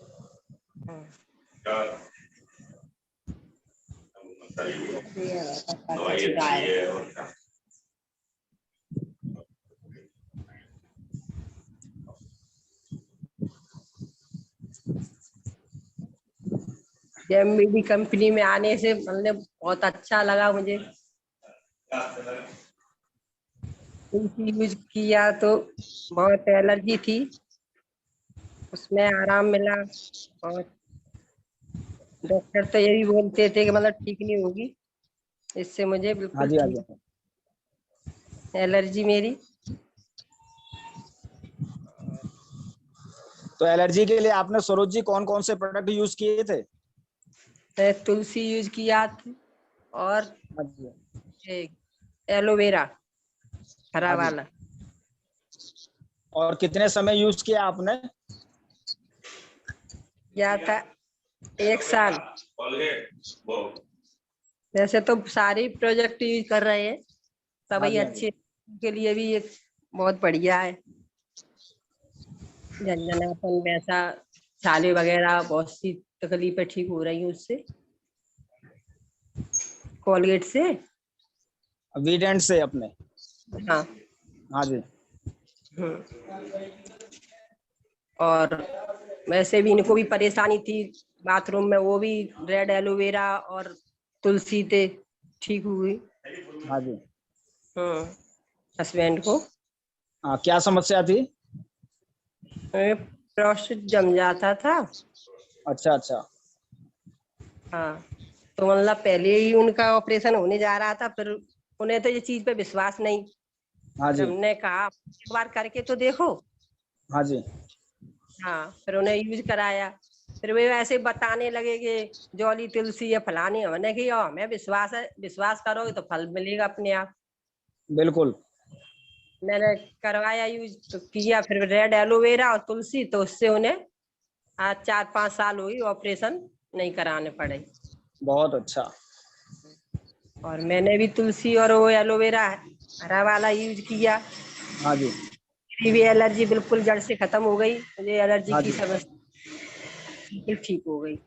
जेएमबी कंपनी में आने से मतलब बहुत अच्छा लगा मुझे। यूज किया तो बहुत एलर्जी थी, उसमें आराम मिला। और डॉक्टर तो ये भी बोलते थे कि मतलब ठीक नहीं होगी, इससे मुझे हाँ बिल्कुल जी, हाँ ठीक जी। एलर्जी मेरी। तो एलर्जी के लिए आपने सरोज जी कौन कौन से प्रोडक्ट यूज किए थे? मैं तुलसी यूज किया था और हाँ जी, एलोवेरा हरा हाँ जी। वाला। और कितने समय यूज किया आपने? किया था 1 साल। वैसे तो सारे प्रोजेक्ट यूज कर रहे हैं, हाँ सभी जी, हाँ जी। अच्छे के लिए भी एक बहुत बढ़िया है। झंझनापन वैसा छाले वगैरह बहुत सी तकलीफें ठीक हो रही हैं उससे, कोलगेट से। वीडेंट से अपने। हाँ। हाँ जी। और वैसे भी इनको भी परेशानी थी बाथरूम में, वो भी रेड एलोवेरा और तुलसी से ठीक हुई। हाँ जी। हस्बैंड को क्या समस्या थी? प्रोस्टेट जम जाता था। अच्छा अच्छा। हाँ, तो मतलब पहले ही उनका ऑपरेशन होने जा रहा था, फिर उन्हें तो ये चीज पे विश्वास नहीं। हाँ फिर जी। हमने कहा एक बार करके तो देखो। हाँ जी। हाँ, फिर उन्हें यूज कराया। फिर वे ऐसे बताने लगे कि जॉली तुलसी या फलानी, हमने की और हमें विश्वास है, विश्वास करोगे तो फल मिलेगा अपने आप। बिल्कुल। मैंने करवाया यूज तो किया, फिर रेड एलोवेरा और तुलसी, तो उससे उन्हें आज 4-5 साल हुई, ऑपरेशन नहीं कराने पड़े। बहुत अच्छा। और मैंने भी तुलसी और वो एलोवेरा हरा वाला यूज किया, हाँ जी। मेरी भी एलर्जी बिल्कुल जड़ से खत्म हो गई, मुझे एलर्जी हाँ की जी। समस्या बिल्कुल ठीक हो गई।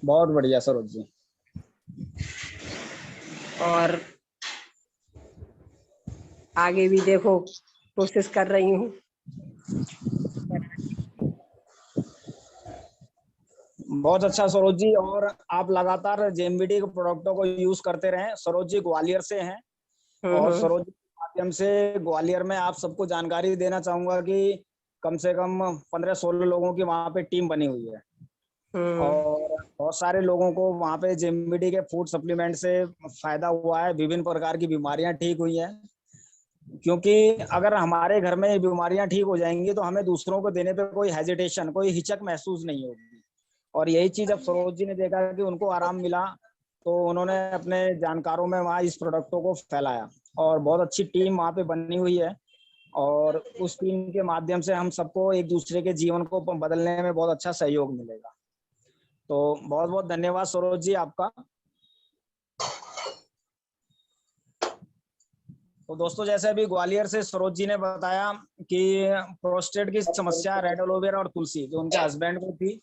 बहुत बढ़िया सरोज जी। और आगे भी देखो कोशिश कर रही हूँ। बहुत अच्छा सरोज जी। और आप लगातार जेएमबीटी के प्रोडक्टों को यूज करते रहें। सरोज जी ग्वालियर से हैं, और हम्म। सरोज जी के माध्यम से ग्वालियर में आप सबको जानकारी देना चाहूंगा कि कम से कम 15-16 लोगों की वहाँ पे टीम बनी हुई है, और बहुत सारे लोगों को वहाँ पे जेएमबीटी के फूड सप्लीमेंट से फायदा हुआ है। विभिन्न प्रकार की बीमारियां ठीक हुई हैं, क्योंकि अगर हमारे घर में ये बीमारियां ठीक हो जाएंगी तो हमें दूसरों को देने पे कोई हेजिटेशन, कोई हिचक महसूस नहीं होगी। और यही चीज अब सरोज जी ने देखा कि उनको आराम मिला, तो उन्होंने अपने जानकारों में वहाँ इस प्रोडक्टों को फैलाया, और बहुत अच्छी टीम वहाँ पे बनी हुई है। और उस टीम के माध्यम से हम सबको एक दूसरे के जीवन को बदलने में बहुत अच्छा सहयोग मिलेगा। तो बहुत बहुत धन्यवाद सरोज जी आपका। तो दोस्तों जैसे अभी ग्वालियर से सरोज जी ने बताया कि प्रोस्टेट की समस्या रेड एलोवेरा और तुलसी जो उनके हस्बैंड को थी,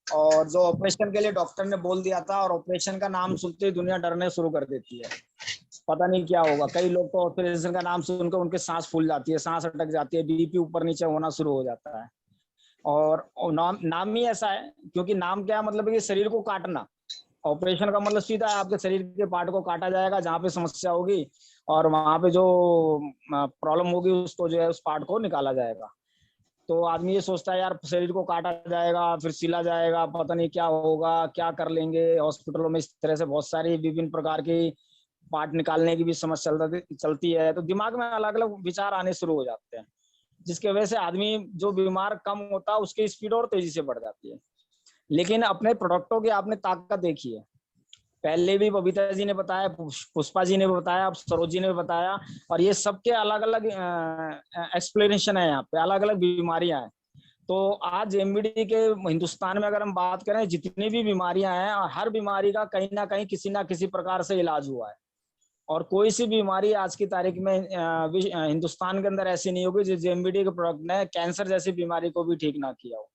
और जो ऑपरेशन के लिए डॉक्टर ने बोल दिया था, और ऑपरेशन का नाम सुनते ही दुनिया डरने शुरू कर देती है, पता नहीं क्या होगा। कई लोग तो ऑपरेशन का नाम सुनकर उनके सांस फूल जाती है, सांस अटक जाती है, बीपी ऊपर नीचे होना शुरू हो जाता है। और नाम ही ऐसा है, क्योंकि नाम क्या मतलब है कि शरीर को काटना। ऑपरेशन का मतलब सीधा है आपके शरीर के पार्ट को काटा जाएगा जहाँ पे समस्या होगी, और वहां पे जो प्रॉब्लम होगी उसको जो है उस पार्ट को निकाला जाएगा। तो आदमी ये सोचता है यार शरीर को काटा जाएगा, फिर सिला जाएगा, पता नहीं क्या होगा, क्या कर लेंगे। हॉस्पिटलों में इस तरह से बहुत सारी विभिन्न प्रकार की पार्ट निकालने की भी समस्या चलती है, तो दिमाग में अलग अलग विचार आने शुरू हो जाते हैं, जिसकी वजह से आदमी जो बीमार कम होता है उसकी स्पीड और तेजी से बढ़ जाती है। लेकिन अपने प्रोडक्टों की आपने ताकत देखी है, पहले भी बबीता जी ने बताया, पुष्पा जी ने बताया, अब सरोज जी ने बताया, और ये सबके अलग अलग एक्सप्लेनेशन है, यहाँ पे अलग अलग बीमारियां हैं। तो आज एमबीडी के हिंदुस्तान में अगर हम बात करें, जितनी भी बीमारियां हैं, हर बीमारी का कहीं ना कहीं किसी ना किसी प्रकार से इलाज हुआ है, और कोई सी बीमारी आज की तारीख में हिंदुस्तान के अंदर ऐसी नहीं होगी जिस एमबीडी के प्रोडक्ट ने कैंसर जैसी बीमारी को भी ठीक ना किया हो।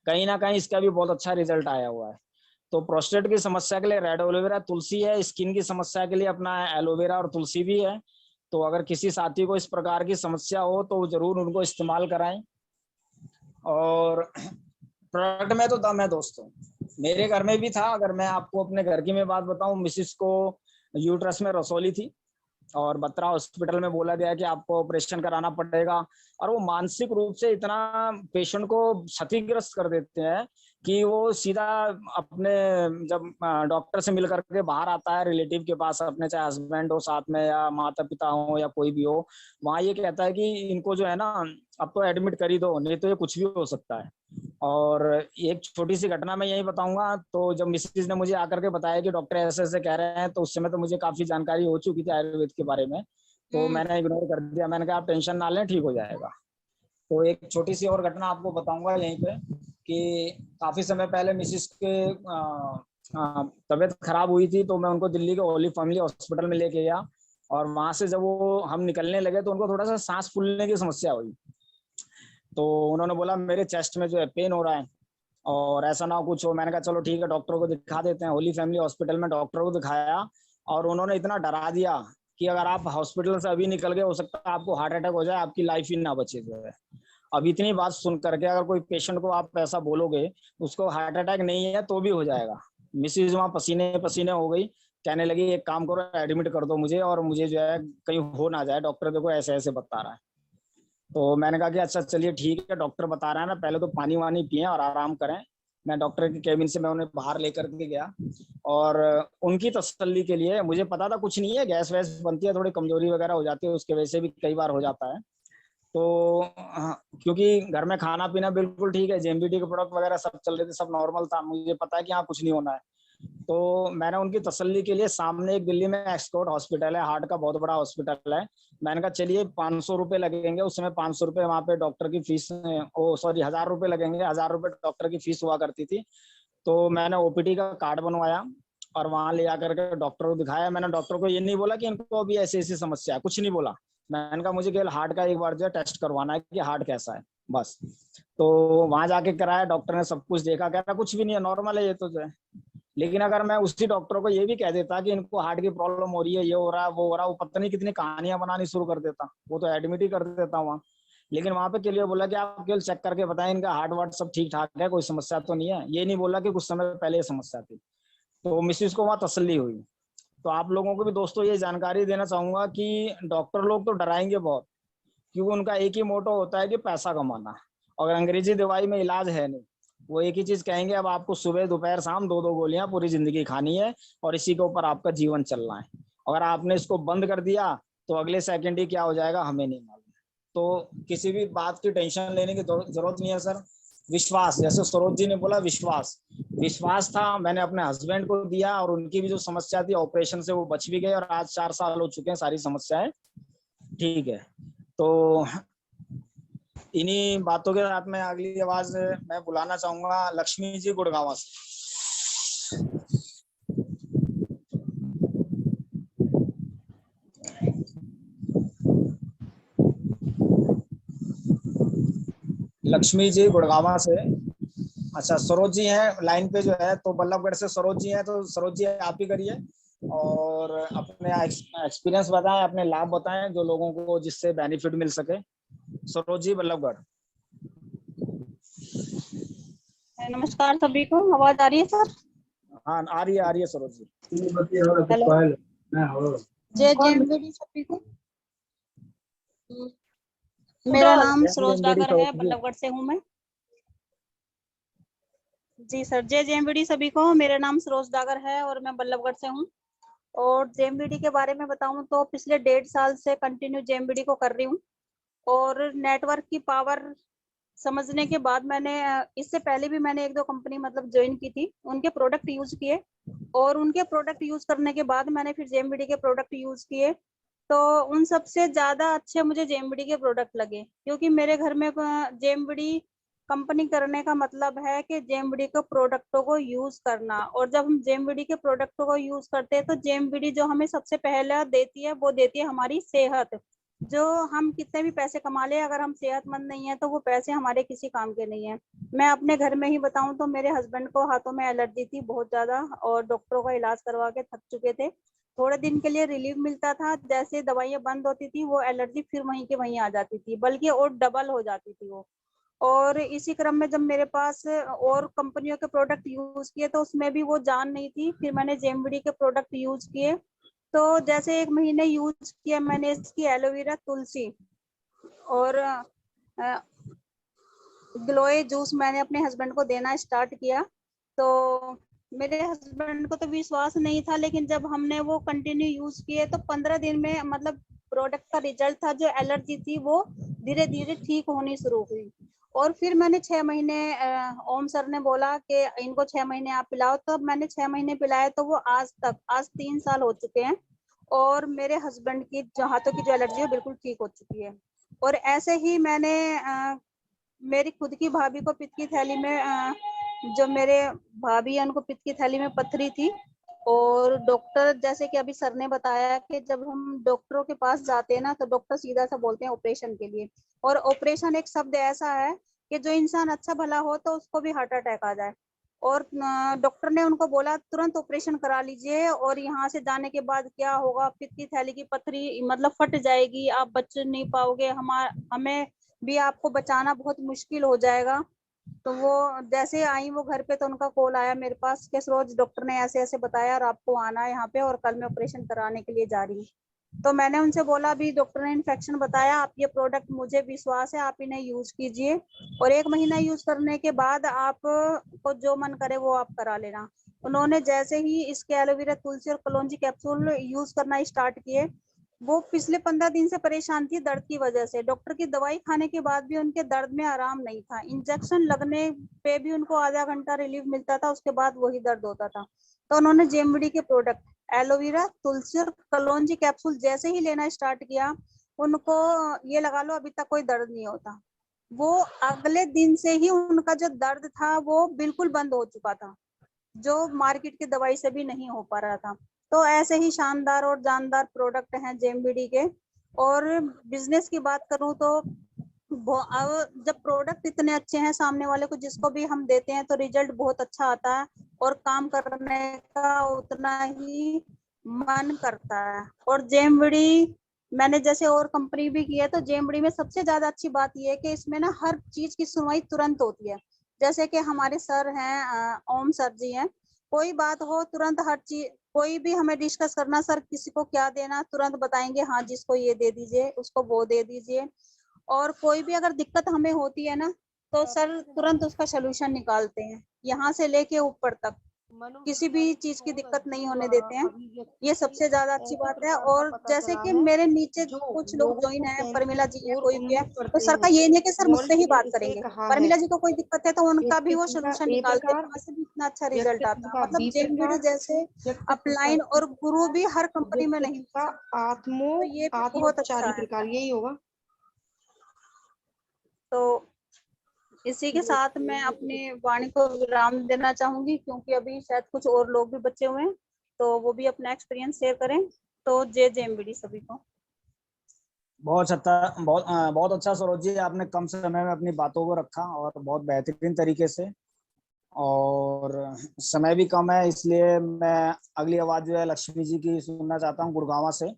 कहीं ना कहीं इसका भी बहुत अच्छा रिजल्ट आया हुआ है। तो प्रोस्टेट की समस्या के लिए रेड एलोवेरा तुलसी है, स्किन की समस्या के लिए अपना एलोवेरा और तुलसी भी है। तो अगर किसी साथी को इस प्रकार की समस्या हो तो जरूर उनको इस्तेमाल कराएं। और प्रोडक्ट में तो दम है दोस्तों, मेरे घर में भी था। अगर मैं आपको अपने घर की मैं बात बताऊं, मिसिस को यूट्रस में रसौली थी, और बत्रा हॉस्पिटल में बोला गया कि आपको ऑपरेशन कराना पड़ेगा। और वो मानसिक रूप से इतना पेशेंट को क्षतिग्रस्त कर देते हैं कि वो सीधा अपने जब डॉक्टर से मिल करके बाहर आता है रिलेटिव के पास, अपने चाहे हस्बैंड हो साथ में या माता पिता हो या कोई भी हो, वहाँ ये कहता है कि इनको जो है ना अब तो एडमिट कर ही दो, नहीं तो ये कुछ भी हो सकता है। और एक छोटी सी घटना मैं यही बताऊंगा। तो जब मिसेज ने मुझे आकर के बताया कि डॉक्टर ऐसे ऐसे कह रहे हैं, तो उस समय तो मुझे काफी जानकारी हो चुकी थी आयुर्वेद के बारे में, तो मैंने इग्नोर कर दिया। मैंने कहा आप टेंशन ना लें, ठीक हो जाएगा। तो एक छोटी सी और घटना आपको बताऊंगा यहीं पे कि काफी समय पहले मिसिस के तबीयत खराब हुई थी, तो मैं उनको दिल्ली के होली फैमिली हॉस्पिटल में लेके गया। और वहां से जब वो हम निकलने लगे तो उनको थोड़ा सा सांस फूलने की समस्या हुई। तो उन्होंने बोला मेरे चेस्ट में जो है पेन हो रहा है, और ऐसा ना हो कुछ हो। मैंने कहा चलो ठीक है, डॉक्टर को दिखा देते हैं। होली फैमिली हॉस्पिटल में डॉक्टर को दिखाया, और उन्होंने इतना डरा दिया कि अगर आप हॉस्पिटल से अभी निकल गए, हो सकता है आपको हार्ट अटैक हो जाए, आपकी लाइफ ही ना बचे जो है। अब इतनी बात सुन करके अगर कोई पेशेंट को आप ऐसा बोलोगे, उसको हार्ट अटैक नहीं है तो भी हो जाएगा। मिसिज वहां पसीने पसीने हो गई, कहने लगी एक काम करो एडमिट कर दो मुझे, और मुझे जो है कहीं हो ना जाए, डॉक्टर देखो ऐसे ऐसे बता रहा है। तो मैंने कहा कि अच्छा चलिए ठीक है, डॉक्टर बता रहा है ना, पहले तो पानी वानी पिए और आराम करें। मैं डॉक्टर के केबिन से मैं उन्हें बाहर लेकर के गया, और उनकी तसल्ली के लिए, मुझे पता था कुछ नहीं है, गैस वैस बनती है, थोड़ी कमजोरी वगैरह हो जाती है, उसके वजह से भी कई बार हो जाता है। तो क्योंकि घर में खाना पीना बिल्कुल ठीक है, जेएमबीटी के प्रोडक्ट वगैरह सब चल रहे थे, सब नॉर्मल था, मुझे पता है कि यहाँ कुछ नहीं होना है। तो मैंने उनकी तसल्ली के लिए, सामने एक दिल्ली में एक्सकोर्ट हॉस्पिटल है, हार्ट का बहुत बड़ा हॉस्पिटल है, मैंने कहा चलिए 500 रुपए लगेंगे। उस समय 500 रुपए वहाँ पे डॉक्टर की फीस, 1000 रुपए लगेंगे, 1000 रुपए डॉक्टर की फीस हुआ करती थी। तो मैंने ओपीडी का कार्ड बनवाया और वहां ले जाकर के डॉक्टर को दिखाया। मैंने डॉक्टर को ये नहीं बोला कि इनको अभी ऐसी ऐसी समस्या है, कुछ नहीं बोला। मैंने कहा मुझे केवल हार्ट का एक बार जो है टेस्ट करवाना है कि हार्ट कैसा है, बस। तो वहां जाके कराया, डॉक्टर ने सब कुछ देखा, कह रहा कुछ भी नहीं है, नॉर्मल है ये तो जो है। लेकिन अगर मैं उसी डॉक्टर को ये भी कह देता कि इनको हार्ट की प्रॉब्लम हो रही है, ये हो रहा है, वो हो रहा है, वो पता नहीं कितनी कहानियां बनानी शुरू कर देता, वो तो एडमिट ही कर देता वहाँ। लेकिन वहां पे के लिए बोला कि आप केवल चेक करके बताएं इनका हार्ट वार्ट सब ठीक ठाक है, कोई समस्या तो नहीं है। ये नहीं बोला कि कुछ समय पहले समस्या थी। तो मिसिस को वहाँ तसल्ली हुई। तो आप लोगों को भी दोस्तों ये जानकारी देना चाहूंगा कि डॉक्टर लोग तो डराएंगे बहुत, क्योंकि उनका एक ही मोटो होता है कि पैसा कमाना, और अंग्रेजी दवाई में इलाज है नहीं। वो एक ही चीज कहेंगे, अब आपको सुबह दोपहर शाम 2-2 गोलियां पूरी जिंदगी खानी है, और इसी के ऊपर आपका जीवन चलना है। अगर आपने इसको बंद कर दिया तो अगले सेकंड ही क्या हो जाएगा हमें नहीं मालूम। तो किसी भी बात की टेंशन लेने की जरूरत नहीं है सर। विश्वास, जैसे सरोज जी ने बोला, विश्वास था, मैंने अपने हस्बैंड को दिया, और उनकी भी जो समस्या थी ऑपरेशन से वो बच भी गए, और आज 4 साल हो चुके हैं, सारी समस्याएं ठीक है। तो इन्हीं बातों के साथ में अगली आवाज मैं बुलाना चाहूंगा लक्ष्मी जी गुड़गांव से। लक्ष्मी जी गुड़गावा से। अच्छा, सरोज जी हैं लाइन पे जो है, तो बल्लभगढ़ से सरोज जी हैं, तो सरोज जी आप ही करिए और अपने एक्सपीरियंस बताएं, अपने लाभ बताएं जो लोगों को जिससे बेनिफिट मिल सके। सरोज जी बल्लभगढ़। नमस्कार सभी को, आवाज आ रही है सर? हाँ आ रही है सरोज जी। हेलो, जय जेएमबीडी सभी को। मेरा नाम सरोज डागर है, बल्लभगढ़ से हूँ मैं। जी सर, जय जेएमबीडी सभी को। मेरा नाम सरोज डागर है और मैं बल्लभगढ़ से हूँ। और जेएमबीडी के बारे में बताऊं तो पिछले 1.5 साल से कंटिन्यू जेएमबीडी को कर रही हूँ। और नेटवर्क की पावर समझने के बाद मैंने इससे पहले भी मैंने 1-2 कंपनी मतलब ज्वाइन की थी, उनके प्रोडक्ट यूज किए। और उनके प्रोडक्ट यूज करने के बाद मैंने फिर जेएमबीडी के प्रोडक्ट यूज किए, तो उन सबसे ज्यादा अच्छे मुझे जेएमबीडी के प्रोडक्ट लगे। क्योंकि मेरे घर में जेएमबीडी कंपनी करने का मतलब है कि जेएमबीडी के प्रोडक्टों को यूज करना। और जब हम जेएमबीडी के प्रोडक्टों को यूज करते हैं तो जेएमबीडी जो हमें सबसे पहला देती है वो देती है हमारी सेहत। जो हम कितने भी पैसे कमा ले, अगर हम सेहतमंद नहीं है तो वो पैसे हमारे किसी काम के नहीं है। मैं अपने घर में ही बताऊं तो मेरे हस्बैंड को हाथों में एलर्जी थी बहुत ज्यादा, और डॉक्टरों का इलाज करवा के थक चुके थे। थोड़े दिन के लिए रिलीफ मिलता था, जैसे दवाइयां बंद होती थी वो एलर्जी फिर वहीं के वहीं आ जाती थी, बल्कि और डबल हो जाती थी वो। और इसी क्रम में जब मेरे पास और कंपनियों के प्रोडक्ट यूज किए तो उसमें भी वो जान नहीं थी, फिर मैंने जेएमबीडी के प्रोडक्ट यूज किए। तो जैसे 1 महीने यूज किया मैंने इसकी एलोवेरा, तुलसी और ग्लोए जूस मैंने अपने हस्बैंड को देना स्टार्ट किया। तो मेरे हस्बैंड को तो विश्वास नहीं था, लेकिन जब हमने वो कंटिन्यू यूज किए तो 15 दिन में मतलब प्रोडक्ट का रिजल्ट था, जो एलर्जी थी वो धीरे धीरे ठीक होनी शुरू हुई। और फिर मैंने 6 महीने ओम सर ने बोला कि इनको 6 महीने आप पिलाओ, तो मैंने 6 महीने पिलाए तो वो आज 3 साल हो चुके हैं। और मेरे हस्बैंड की जो हाथों की जो एलर्जी है बिल्कुल ठीक हो चुकी है। और ऐसे ही मैंने मेरी खुद की भाभी को पित्त की थैली में जो मेरे भाभी है उनको पित्त की थैली में पथरी थी। और डॉक्टर, जैसे कि अभी सर ने बताया कि जब हम डॉक्टरों के पास जाते हैं ना तो डॉक्टर सीधा सा बोलते हैं ऑपरेशन के लिए। और ऑपरेशन एक शब्द ऐसा है कि जो इंसान अच्छा भला हो तो उसको भी हार्ट अटैक आ जाए। और डॉक्टर ने उनको बोला तुरंत ऑपरेशन करा लीजिए, और यहाँ से जाने के बाद क्या होगा, पित्त की थैली की पथरी मतलब फट जाएगी, आप बच नहीं पाओगे, हमें भी आपको बचाना बहुत मुश्किल हो जाएगा। तो वो जैसे आई वो घर पे तो उनका कॉल आया मेरे पास कि सरोज डॉक्टर ने ऐसे ऐसे बताया और आपको आना है यहाँ पे, और कल मैं ऑपरेशन कराने के लिए जा रही हूँ। तो मैंने उनसे बोला अभी डॉक्टर ने इन्फेक्शन बताया, आप ये प्रोडक्ट मुझे विश्वास है आप इन्हें यूज कीजिए, और 1 महीना यूज करने के बाद आपको जो मन करे वो आप करा लेना। उन्होंने जैसे ही इसके एलोवेरा, तुलसी और कलौंजी कैप्सूल यूज करना स्टार्ट किए, वो पिछले 15 दिन से परेशान थी दर्द की वजह से। डॉक्टर की दवाई खाने के बाद भी उनके दर्द में आराम नहीं था, इंजेक्शन लगने पे भी उनको आधा घंटा रिलीफ मिलता था, उसके बाद वही दर्द होता था। तो उन्होंने जेएमबीडी के प्रोडक्ट एलोवेरा, तुलसी और कलौंजी कैप्सूल जैसे ही लेना स्टार्ट किया, उनको ये लगा लो अभी तक कोई दर्द नहीं होता। वो अगले दिन से ही उनका जो दर्द था वो बिल्कुल बंद हो चुका था, जो मार्केट की दवाई से भी नहीं हो पा रहा था। तो ऐसे ही शानदार और जानदार प्रोडक्ट हैं जेएमबीडी के। और बिजनेस की बात करूं तो अब जब प्रोडक्ट इतने अच्छे हैं, सामने वाले को जिसको भी हम देते हैं तो रिजल्ट बहुत अच्छा आता है, और काम करने का उतना ही मन करता है। और जेएमबीडी मैंने जैसे और कंपनी भी की है, तो जेएमबीडी में सबसे ज्यादा अच्छी बात यह है कि इसमें ना हर चीज की सुनवाई तुरंत होती है। जैसे कि हमारे सर हैं ओम सर जी हैं, कोई बात हो तुरंत हर चीज, कोई भी हमें डिस्कस करना, सर किसी को क्या देना तुरंत बताएंगे, हाँ जिसको ये दे दीजिए उसको वो दे दीजिए। और कोई भी अगर दिक्कत हमें होती है ना तो सर तुरंत उसका सोल्यूशन निकालते हैं, यहाँ से लेके ऊपर तक किसी भी चीज की दिक्कत नहीं होने देते हैं। ये सबसे ज्यादा अच्छी बात है। और जैसे कि मेरे नीचे कुछ लोग ज्वाइन है, परमिला जी है, कोई भी है, तो सर का ये नहीं है कि सर मुझसे ही बात करेंगे, परमिला जी को कोई दिक्कत है तो उनका भी वो सोल्यूशन निकालते हैं, वहां से भी इतना अच्छा रिजल्ट आता है। मतलब जेएमबीडी जैसे अपलाइन और गुरु भी हर कंपनी में नहीं मिल सकता, तो ये भी बहुत अच्छा है। यही होगा। तो इसी के साथ मैं अपनी वाणी को विराम देना चाहूंगी, क्योंकि अभी शायद कुछ और लोग भी बचे हुए हैं तो वो भी अपना एक्सपीरियंस शेयर करें। तो जय जेएमबीडी सभी को। बहुत अच्छा सरोज जी, आपने कम समय में अपनी बातों को रखा और बहुत बेहतरीन तरीके से। और समय भी कम है, इसलिए मैं अगली आवाज जो है लक्ष्मी जी की सुनना चाहता हूँ गुड़गांव से।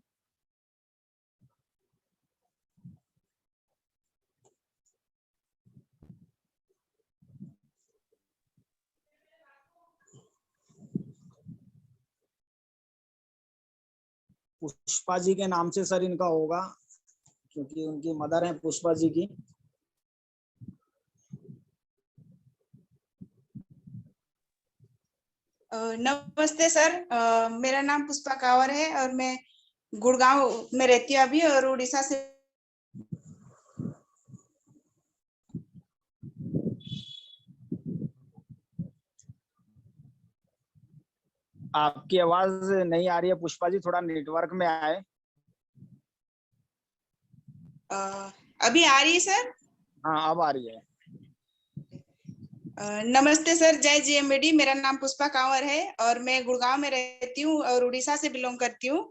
पुष्पा जी के नाम से सर इनका होगा, क्योंकि उनकी मदर है पुष्पा जी की। नमस्ते सर, मेरा नाम पुष्पा कावर है और मैं गुड़गांव में रहती हूँ अभी, और उड़ीसा से। आपकी आवाज नहीं आ रही है पुष्पा जी, थोड़ा नेटवर्क में आए। अभी आ रही है सर? हाँ अब आ रही है। नमस्ते सर, जय जेएमवीडी। मेरा नाम पुष्पा कांवर है और मैं गुड़गांव में रहती हूँ और उड़ीसा से बिलोंग करती हूँ।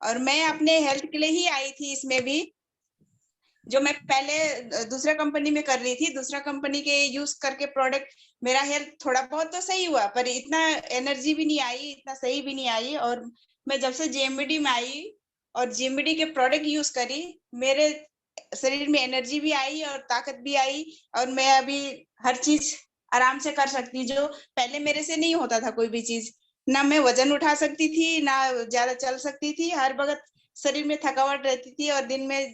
और मैं अपने हेल्थ के लिए ही आई थी इसमें भी, जो मैं पहले दूसरा कंपनी में कर रही थी। दूसरा कंपनी के यूज करके प्रोडक्ट, मेरा हेल्थ थोड़ा बहुत तो सही हुआ, पर इतना एनर्जी भी नहीं आई, इतना सही भी नहीं आई। और मैं जब से जेएमवीडी में आई और जेएमवीडी के प्रोडक्ट यूज करी, मेरे शरीर में एनर्जी भी आई और ताकत भी आई, और मैं अभी हर चीज आराम से कर सकती हूँ, जो पहले मेरे से नहीं होता था। कोई भी चीज, ना मैं वजन उठा सकती थी, ना ज्यादा चल सकती थी, हर वक्त शरीर में थकावट रहती थी और दिन में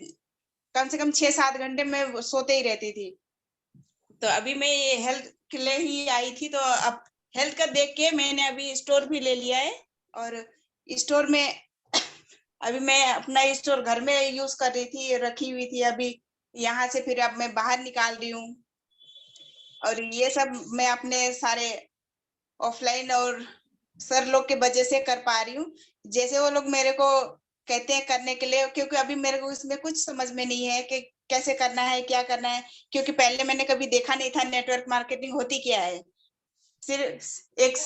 कम से कम 6-7 घंटे में सोते ही रहती थी। तो अभी मैं ये हेल्थ के लिए ही आई थी, तो अब हेल्थ का देख के मैंने अभी स्टोर भी ले लिया है। और स्टोर में अभी मैं अपना स्टोर घर में यूज कर रही थी, रखी हुई थी। अभी यहाँ से फिर अब मैं बाहर निकाल रही हूँ, और ये सब मैं अपने सारे ऑफलाइन और सर लोग के वजह से कर पा रही हूँ। जैसे वो लोग मेरे को कहते हैं करने के लिए, क्योंकि अभी मेरे को इसमें कुछ समझ में नहीं है कि कैसे करना है, क्या करना है, क्योंकि पहले मैंने कभी देखा नहीं था नेटवर्क मार्केटिंग होती क्या है। सिर्फ एक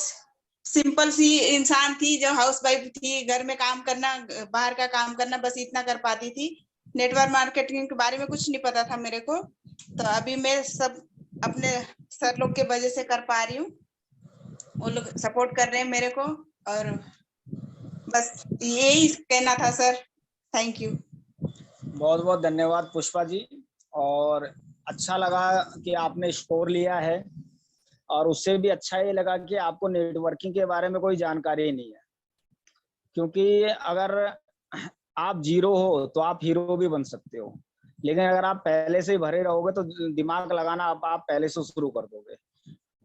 सिंपल सी इंसान थी जो हाउस वाइफ थी, घर में काम करना, बाहर का काम करना, बस इतना कर पाती थी। नेटवर्क मार्केटिंग के बारे में कुछ नहीं पता था मेरे को। तो अभी मैं सब अपने सर लोग के वजह से कर पा रही हूँ, वो लोग सपोर्ट कर रहे हैं मेरे को। और बस यही कहना था सर। Thank you. बहुत बहुत धन्यवाद पुष्पा जी। और अच्छा लगा कि आपने स्टोर लिया है, और उससे भी अच्छा ये लगा कि आपको नेटवर्किंग के बारे में कोई जानकारी ही नहीं है। क्योंकि अगर आप जीरो हो तो आप हीरो भी बन सकते हो, लेकिन अगर आप पहले से ही भरे रहोगे तो दिमाग लगाना आप पहले से शुरू कर दोगे।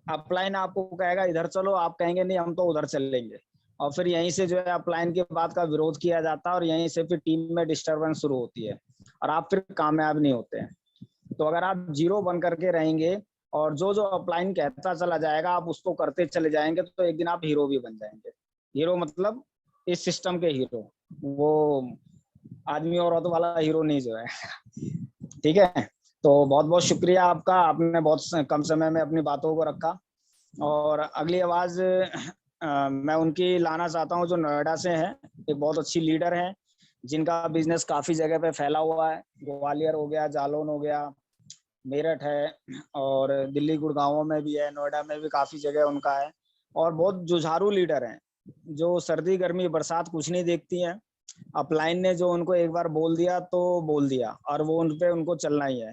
अपलाइन आपको कहेगा इधर चलो, आप कहेंगे नहीं हम तो उधर चलेंगे, और फिर यहीं से जो है अपलाइन के बात का विरोध किया जाता है, और यहीं से फिर टीम में डिस्टर्बेंस शुरू होती है और आप फिर कामयाब नहीं होते हैं। तो अगर आप जीरो बन करके रहेंगे और जो जो अपलाइन कहता चला जाएगा आप उसको करते चले जाएंगे, तो एक दिन आप हीरो भी बन जाएंगे। हीरो मतलब इस सिस्टम के हीरो, वो आदमी और औरत वाला हीरो नहीं जो है। ठीक है, तो बहुत बहुत शुक्रिया आपका, आपने बहुत कम समय में अपनी बातों को रखा। और अगली आवाज मैं उनकी लाना चाहता हूँ जो नोएडा से है। एक बहुत अच्छी लीडर है जिनका बिजनेस काफी जगह पे फैला हुआ है। ग्वालियर हो गया, जालौन हो गया, मेरठ है, और दिल्ली गुड़गांव में भी है, नोएडा में भी काफी जगह उनका है। और बहुत जुझारू लीडर हैं, जो सर्दी गर्मी बरसात कुछ नहीं देखती हैं। अपलाइन ने जो उनको एक बार बोल दिया तो बोल दिया, और वो उन पे उनको चलना ही है।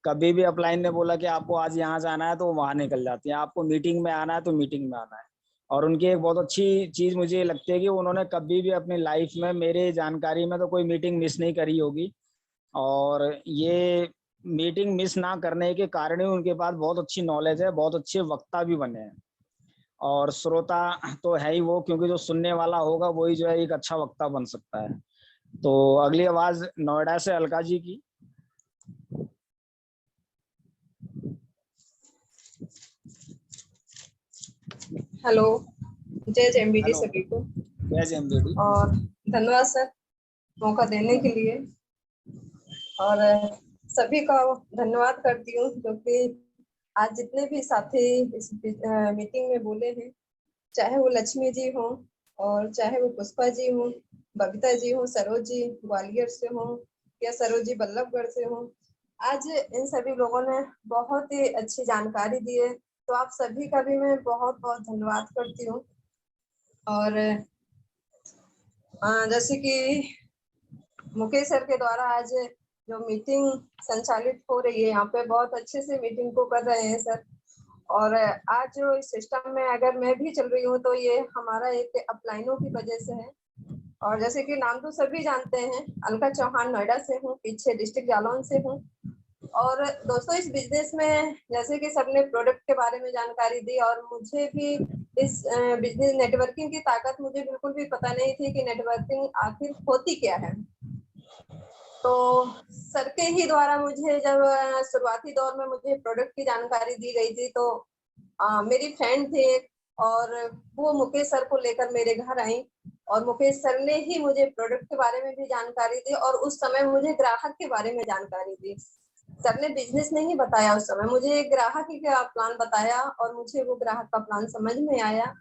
कभी भी अपलाइन ने बोला कि आपको आज यहाँ जाना है तो वहां निकल जाती है, आपको मीटिंग में आना है तो मीटिंग में आना है। और उनकी एक बहुत अच्छी चीज मुझे लगती है कि उन्होंने कभी भी अपनी लाइफ में मेरे जानकारी में तो कोई मीटिंग मिस नहीं करी होगी। और ये मीटिंग मिस ना करने के कारण ही उनके पास बहुत अच्छी नॉलेज है, बहुत अच्छे वक्ता भी बने हैं। और श्रोता तो है ही वो, क्योंकि जो सुनने वाला होगा वही जो है एक अच्छा वक्ता बन सकता है। तो अगली आवाज नोएडा से अलका जी की। हेलो, जय जेएमवीडी हेलो, सभी को। जय जेएमवीडी। और धन्यवाद सर मौका देने के लिए। और सभी का धन्यवाद करती हूँ क्योंकि आज जितने भी साथी इस मीटिंग में बोले हैं, चाहे वो लक्ष्मी जी हो और चाहे वो पुष्पा जी हो, बबीता जी हो, सरोज जी ग्वालियर से हो, या सरोजी बल्लभगढ़ से हूँ। आज इन सभी लोगों ने बहुत ही अच्छी जानकारी दी है, तो आप सभी का भी मैं बहुत बहुत धन्यवाद करती हूँ। और जैसे कि मुकेश सर के द्वारा आज जो मीटिंग संचालित हो रही है, यहाँ पे बहुत अच्छे से मीटिंग को कर रहे हैं सर। और आज जो इस सिस्टम में अगर मैं भी चल रही हूँ तो ये हमारा एक अपलाइनों की वजह से है। और जैसे कि नाम तो सभी जानते हैं, अलका चौहान नोएडा से हूँ, पीछे डिस्ट्रिक्ट जालौन से हूँ। और दोस्तों इस बिजनेस में जैसे कि सबने प्रोडक्ट के बारे में जानकारी दी, और मुझे भी इस बिजनेस नेटवर्किंग की ताकत मुझे बिल्कुल भी पता नहीं थी कि नेटवर्किंग आखिर होती क्या है। तो सर के ही द्वारा मुझे जब शुरुआती दौर में मुझे प्रोडक्ट की जानकारी दी गई थी, तो मेरी फ्रेंड थे और वो मुकेश सर को लेकर मेरे घर आई, और मुकेश सर ने ही मुझे प्रोडक्ट के बारे में भी जानकारी दी, और उस समय मुझे ग्राहक के बारे में जानकारी दी। सर ने बिजनेस नहीं बताया उस समय, मुझे ग्राहक ही का प्लान बताया, और मुझे वो ग्राहक का प्लान समझ में आया,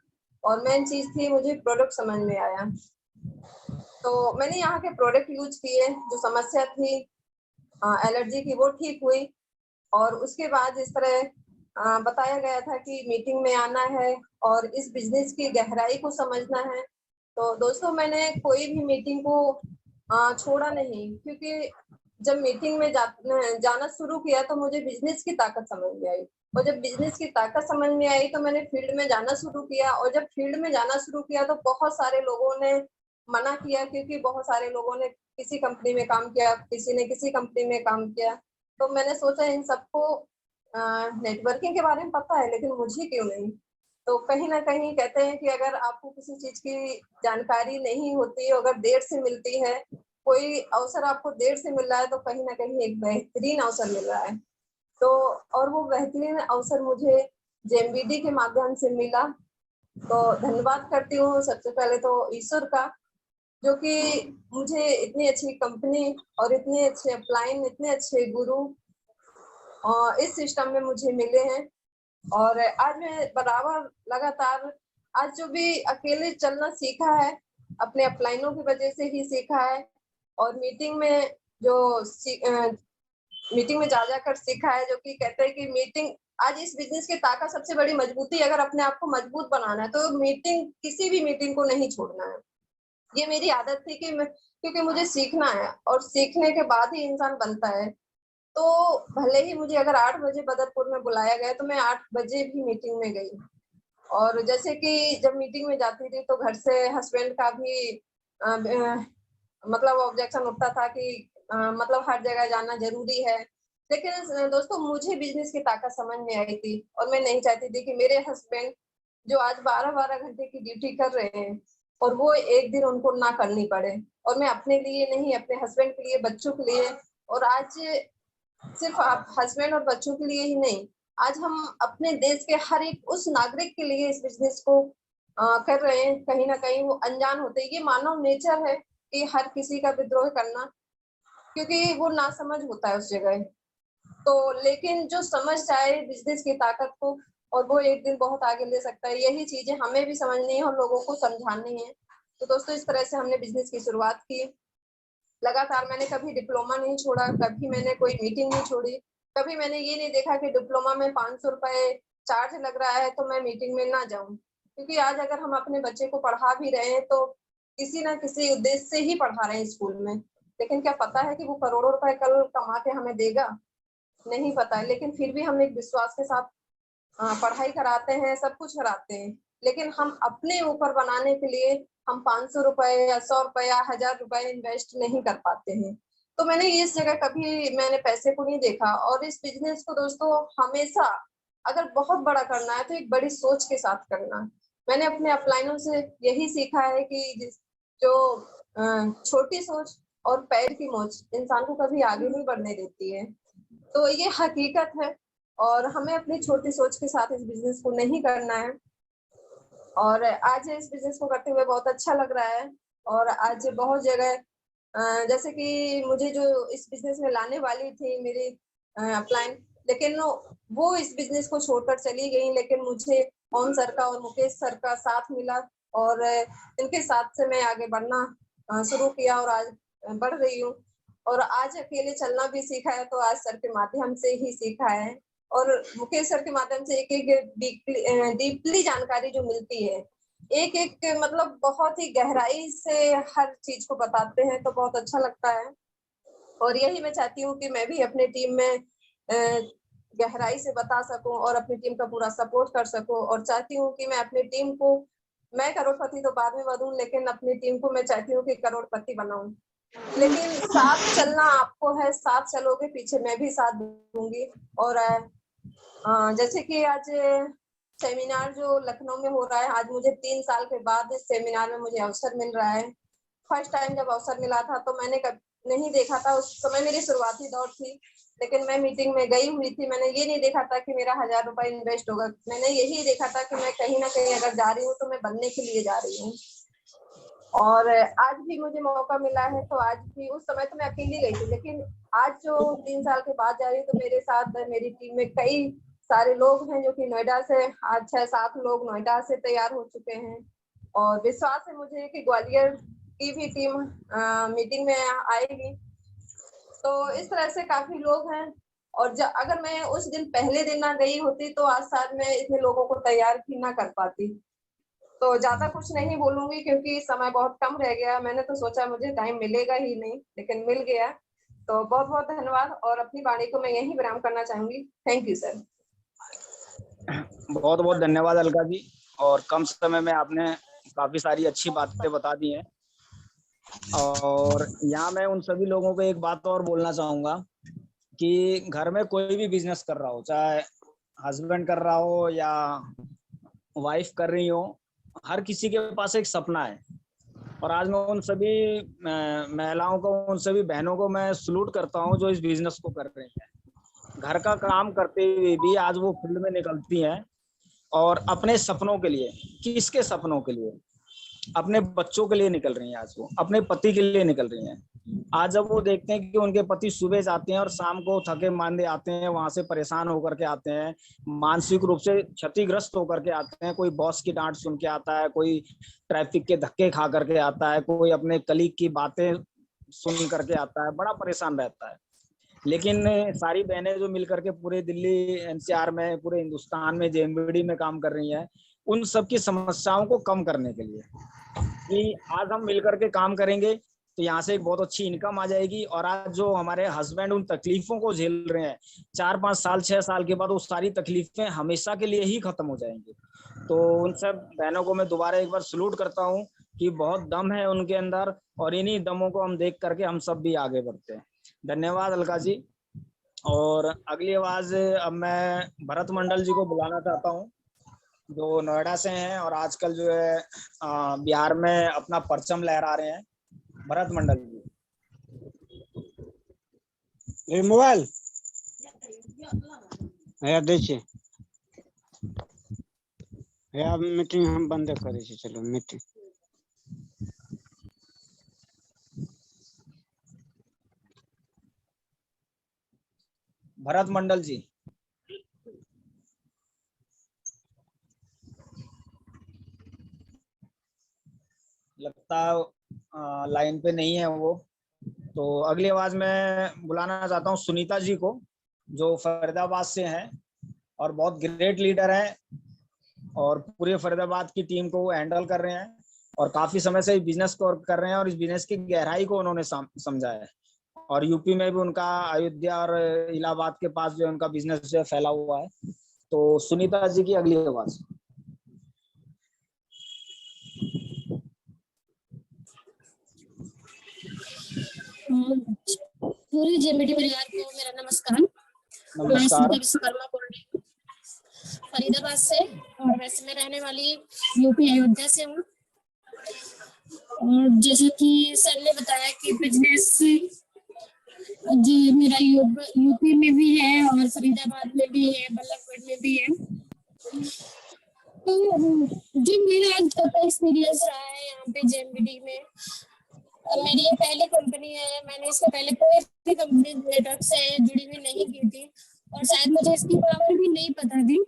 और मेन चीज थी मुझे प्रोडक्ट समझ में आया। तो मैंने यहाँ के प्रोडक्ट यूज किए, जो समस्या थी एलर्जी की वो ठीक हुई। और उसके बाद इस तरह बताया गया था कि मीटिंग में आना है और इस बिजनेस की गहराई को समझना है। तो दोस्तों मैंने कोई भी मीटिंग को छोड़ा नहीं, क्योंकि जब मीटिंग में जाना शुरू किया तो मुझे बिजनेस की ताकत समझ में आई, और जब बिजनेस की ताकत समझ में आई तो मैंने फील्ड में जाना शुरू किया। और जब फील्ड में जाना शुरू किया तो बहुत सारे लोगों ने मना किया, क्योंकि बहुत सारे लोगों ने किसी कंपनी में काम किया, किसी ने किसी कंपनी में काम किया। तो मैंने सोचा इन सबको नेटवर्किंग के बारे में पता है, लेकिन मुझे क्यों नहीं। तो कहीं ना कहीं कहते हैं कि अगर आपको किसी चीज की जानकारी नहीं होती, अगर देर से मिलती है, कोई अवसर आपको देर से मिल रहा है, तो कहीं ना कहीं एक बेहतरीन अवसर मिल रहा है। तो और वो बेहतरीन अवसर मुझे जेएमवीडी के माध्यम से मिला। तो धन्यवाद करती हूँ सबसे पहले तो ईश्वर का, जो कि मुझे इतनी अच्छी कंपनी और इतने अच्छे अपलाइन, इतने अच्छे गुरु इस सिस्टम में मुझे मिले हैं। और आज मैं बराबर लगातार आज जो भी अकेले चलना सीखा है, अपने अपलाइनों की वजह से ही सीखा है। और मीटिंग में जो मीटिंग में जा जाकर सीखा है, जो कि कहते हैं कि मीटिंग आज इस बिजनेस की ताकत सबसे बड़ी मजबूती, अगर अपने आप को मजबूत बनाना है तो मीटिंग, किसी भी मीटिंग को नहीं छोड़ना है। ये मेरी आदत थी कि क्योंकि मुझे सीखना है, और सीखने के बाद ही इंसान बनता है। तो भले ही मुझे अगर 8 बजे बदरपुर में बुलाया गया तो मैं 8 बजे भी मीटिंग में गई। और जैसे कि जब मीटिंग में जाती थी तो घर से हस्बैंड का भी मतलब ऑब्जेक्शन उठता था कि मतलब हर जगह जाना जरूरी है। लेकिन दोस्तों मुझे बिजनेस की ताकत समझ में आई थी, और मैं नहीं चाहती थी कि मेरे हस्बैंड जो आज 12-12 घंटे की ड्यूटी कर रहे हैं, और वो एक दिन उनको ना करनी पड़े। और मैं अपने लिए नहीं, अपने हस्बैंड के लिए, बच्चों के लिए, और आज सिर्फ आप हस्बैंड और बच्चों के लिए ही नहीं, आज हम अपने देश के हर एक उस नागरिक के लिए इस बिजनेस को कर रहे हैं। कहीं ना कहीं वो अनजान होते हैं, ये मानव नेचर है कि हर किसी का विद्रोह करना, क्योंकि वो ना समझ होता है उस जगह। तो लेकिन जो समझ जाए बिजनेस की ताकत को, और वो एक दिन बहुत आगे ले सकता है। यही चीजें हमें भी समझनी है और लोगों को समझानी है। तो दोस्तों इस तरह से हमने बिजनेस की शुरुआत की। लगातार मैंने कभी डिप्लोमा नहीं छोड़ा, कभी मैंने कोई मीटिंग नहीं छोड़ी, कभी मैंने ये नहीं देखा कि डिप्लोमा में 500 रुपए चार्ज लग रहा है तो मैं मीटिंग में ना जाऊं। क्योंकि आज अगर हम अपने बच्चे को पढ़ा भी रहे हैं तो किसी ना किसी उद्देश्य से ही पढ़ा रहे हैं स्कूल में। लेकिन क्या पता है कि वो करोड़ों रुपए कल कमा के हमें देगा? नहीं पता है। लेकिन फिर भी हम एक विश्वास के साथ पढ़ाई कराते हैं, सब कुछ कराते हैं। लेकिन हम अपने ऊपर बनाने के लिए हम 500 रुपए या 100 रुपए या 1000 रुपए इन्वेस्ट नहीं कर पाते हैं। तो मैंने इस जगह कभी मैंने पैसे को नहीं देखा। और इस बिजनेस को दोस्तों हमेशा अगर बहुत बड़ा करना है तो एक बड़ी सोच के साथ करना। मैंने अपने अपलाइनों से यही सीखा है कि जो छोटी सोच और पैर की मोच इंसान को कभी आगे नहीं बढ़ने देती है। तो ये हकीकत है, और हमें अपनी छोटी सोच के साथ इस बिजनेस को नहीं करना है। और आज इस बिजनेस को करते हुए बहुत अच्छा लग रहा है। और आज बहुत जगह जैसे कि मुझे जो इस बिजनेस में लाने वाली थी मेरी अपलाइन, लेकिन वो इस बिजनेस को छोड़कर चली गई। लेकिन मुझे ओम सर का और मुकेश सर का साथ मिला, और इनके साथ से मैं आगे बढ़ना शुरू किया, और आज बढ़ रही हूँ। और आज अकेले चलना भी सीखा है तो आज सर के माध्यम से ही सीखा है। और मुकेश सर के माध्यम से एक एक डीपली जानकारी जो मिलती है, एक एक मतलब बहुत ही गहराई से हर चीज को बताते हैं, तो बहुत अच्छा लगता है। और यही मैं चाहती हूँ कि मैं भी अपने टीम में गहराई से बता सकूं और अपनी टीम का पूरा सपोर्ट कर सकूं। और चाहती हूँ कि मैं अपनी टीम को, मैं करोड़पति तो बाद में बनूं, लेकिन अपनी टीम को मैं चाहती हूँ कि करोड़पति बनाऊं। लेकिन साथ चलना आपको है, साथ चलोगे, पीछे मैं भी साथ दूंगी। और जैसे कि आज सेमिनार जो लखनऊ में हो रहा है, आज मुझे 3 साल के बाद इस सेमिनार में मुझे अवसर मिल रहा है। फर्स्ट टाइम जब अवसर मिला था तो मैंने नहीं देखा था, उस समय मेरी शुरुआती दौर थी, लेकिन मैं मीटिंग में गई हुई थी। मैंने ये नहीं देखा था कि मेरा 1000 रुपए इन्वेस्ट होगा, मैंने यही देखा था कि मैं कहीं ना कहीं अगर जा रही हूँ तो मैं बनने के लिए जा रही हूँ। और आज भी मुझे मौका मिला है, तो आज भी, उस समय तो मैं अकेली गई थी, लेकिन आज जो 3 साल के बाद जा रही हूँ तो मेरे साथ मेरी टीम में कई सारे लोग हैं जो कि नोएडा से, आज 6-7 लोग नोएडा से तैयार हो चुके हैं। और विश्वास है मुझे कि ग्वालियर की भी टीम मीटिंग में आएगी। तो इस तरह से काफी लोग हैं। और अगर मैं उस दिन पहले दिन ना गई होती तो आज साथ में इतने लोगों को तैयार भी ना कर पाती। तो ज्यादा कुछ नहीं बोलूंगी क्योंकि समय बहुत कम रह गया। मैंने तो सोचा मुझे टाइम मिलेगा ही नहीं, लेकिन मिल गया। तो बहुत बहुत धन्यवाद, और अपनी वाणी को मैं यहीं विराम करना चाहूंगी। Thank you sir. बहुत बहुत धन्यवाद अलका जी, और कम समय में आपने काफी सारी अच्छी बातें बता दी हैं। और यहाँ मैं उन सभी लोगों को एक बात और बोलना चाहूंगा कि घर में कोई भी बिजनेस कर रहा हो, चाहे हस्बैंड कर रहा हो या वाइफ कर रही हो, हर किसी के पास एक सपना है। और आज मैं उन सभी महिलाओं को, उन सभी बहनों को मैं सलूट करता हूँ जो इस बिजनेस को कर रही हैं। घर का काम करते हुए भी आज वो फील्ड में निकलती हैं और अपने सपनों के लिए, किसके सपनों के लिए, अपने बच्चों के लिए निकल रही हैं। आज वो अपने पति के लिए निकल रही हैं। आज जब वो देखते हैं कि उनके पति सुबह जाते हैं और शाम को थके मांदे आते हैं, वहां से परेशान होकर के आते हैं, मानसिक रूप से क्षतिग्रस्त होकर के आते हैं, कोई बॉस की डांट सुन के आता है, कोई ट्रैफिक के धक्के खा करके आता है, कोई अपने कलीग की बातें सुन करके आता है, बड़ा परेशान रहता है। लेकिन सारी बहनें जो मिल करके पूरे दिल्ली एनसीआर में, पूरे हिंदुस्तान में जेएमबीडी में काम कर रही हैं, उन सब की समस्याओं को कम करने के लिए कि आज हम मिलकर के काम करेंगे तो यहाँ से एक बहुत अच्छी इनकम आ जाएगी। और आज जो हमारे हस्बैंड उन तकलीफों को झेल रहे हैं, 4-5 साल 6 साल के बाद वो सारी तकलीफें हमेशा के लिए ही खत्म हो जाएंगी। तो उन सब बहनों को मैं दोबारा एक बार सलूट करता हूँ कि बहुत दम है उनके अंदर, और इन्हीं दमों को हम देख करके हम सब भी आगे बढ़ते हैं। धन्यवाद अलका जी। और अगली आवाज अब मैं भरत मंडल जी को बुलाना चाहता हूँ, जो नोएडा से हैं और आजकल जो है बिहार में अपना परचम लहरा रहे हैं। भरत मंडल जी, ये मोबाइल है देखिए, मीटिंग हम बंद करे छी। चलो मीटिंग भरत मंडल जी। लगता लाइन पे नहीं है वो। तो अगली आवाज में बुलाना चाहता हूँ सुनीता जी को, जो फरीदाबाद से हैं और बहुत ग्रेट लीडर हैं और पूरे फरीदाबाद की टीम को वो हैंडल कर रहे हैं और काफी समय से बिजनेस को कर रहे हैं और इस बिजनेस की गहराई को उन्होंने समझा है। और यूपी में भी उनका अयोध्या और इलाहाबाद के पास जो उनका बिजनेस जो है फैला हुआ है। तो सुनीता जी की अगली आवाज। पूरी जेएमबीडी परिवार को मेरा नमस्कार। मैं सुनीता विश्वकर्मा बोल रही हूँ फरीदाबाद से, और वैसे मैं रहने वाली यूपी अयोध्या से हूँ। और जैसे कि सर ने बताया कि बिजनेस जी मेरा यूपी में भी है और फरीदाबाद में भी है, बल्लभगढ़ में भी है। तो जो मेरा आज तक का एक्सपीरियंस रहा है यहाँ पे जेएमबीडी में, मेरी ये पहली कंपनी है। मैंने इससे पहले कोई भी कंपनी नेटवर्क से जुड़ी हुई नहीं की थी और शायद मुझे इसकी पावर भी नहीं पता थी।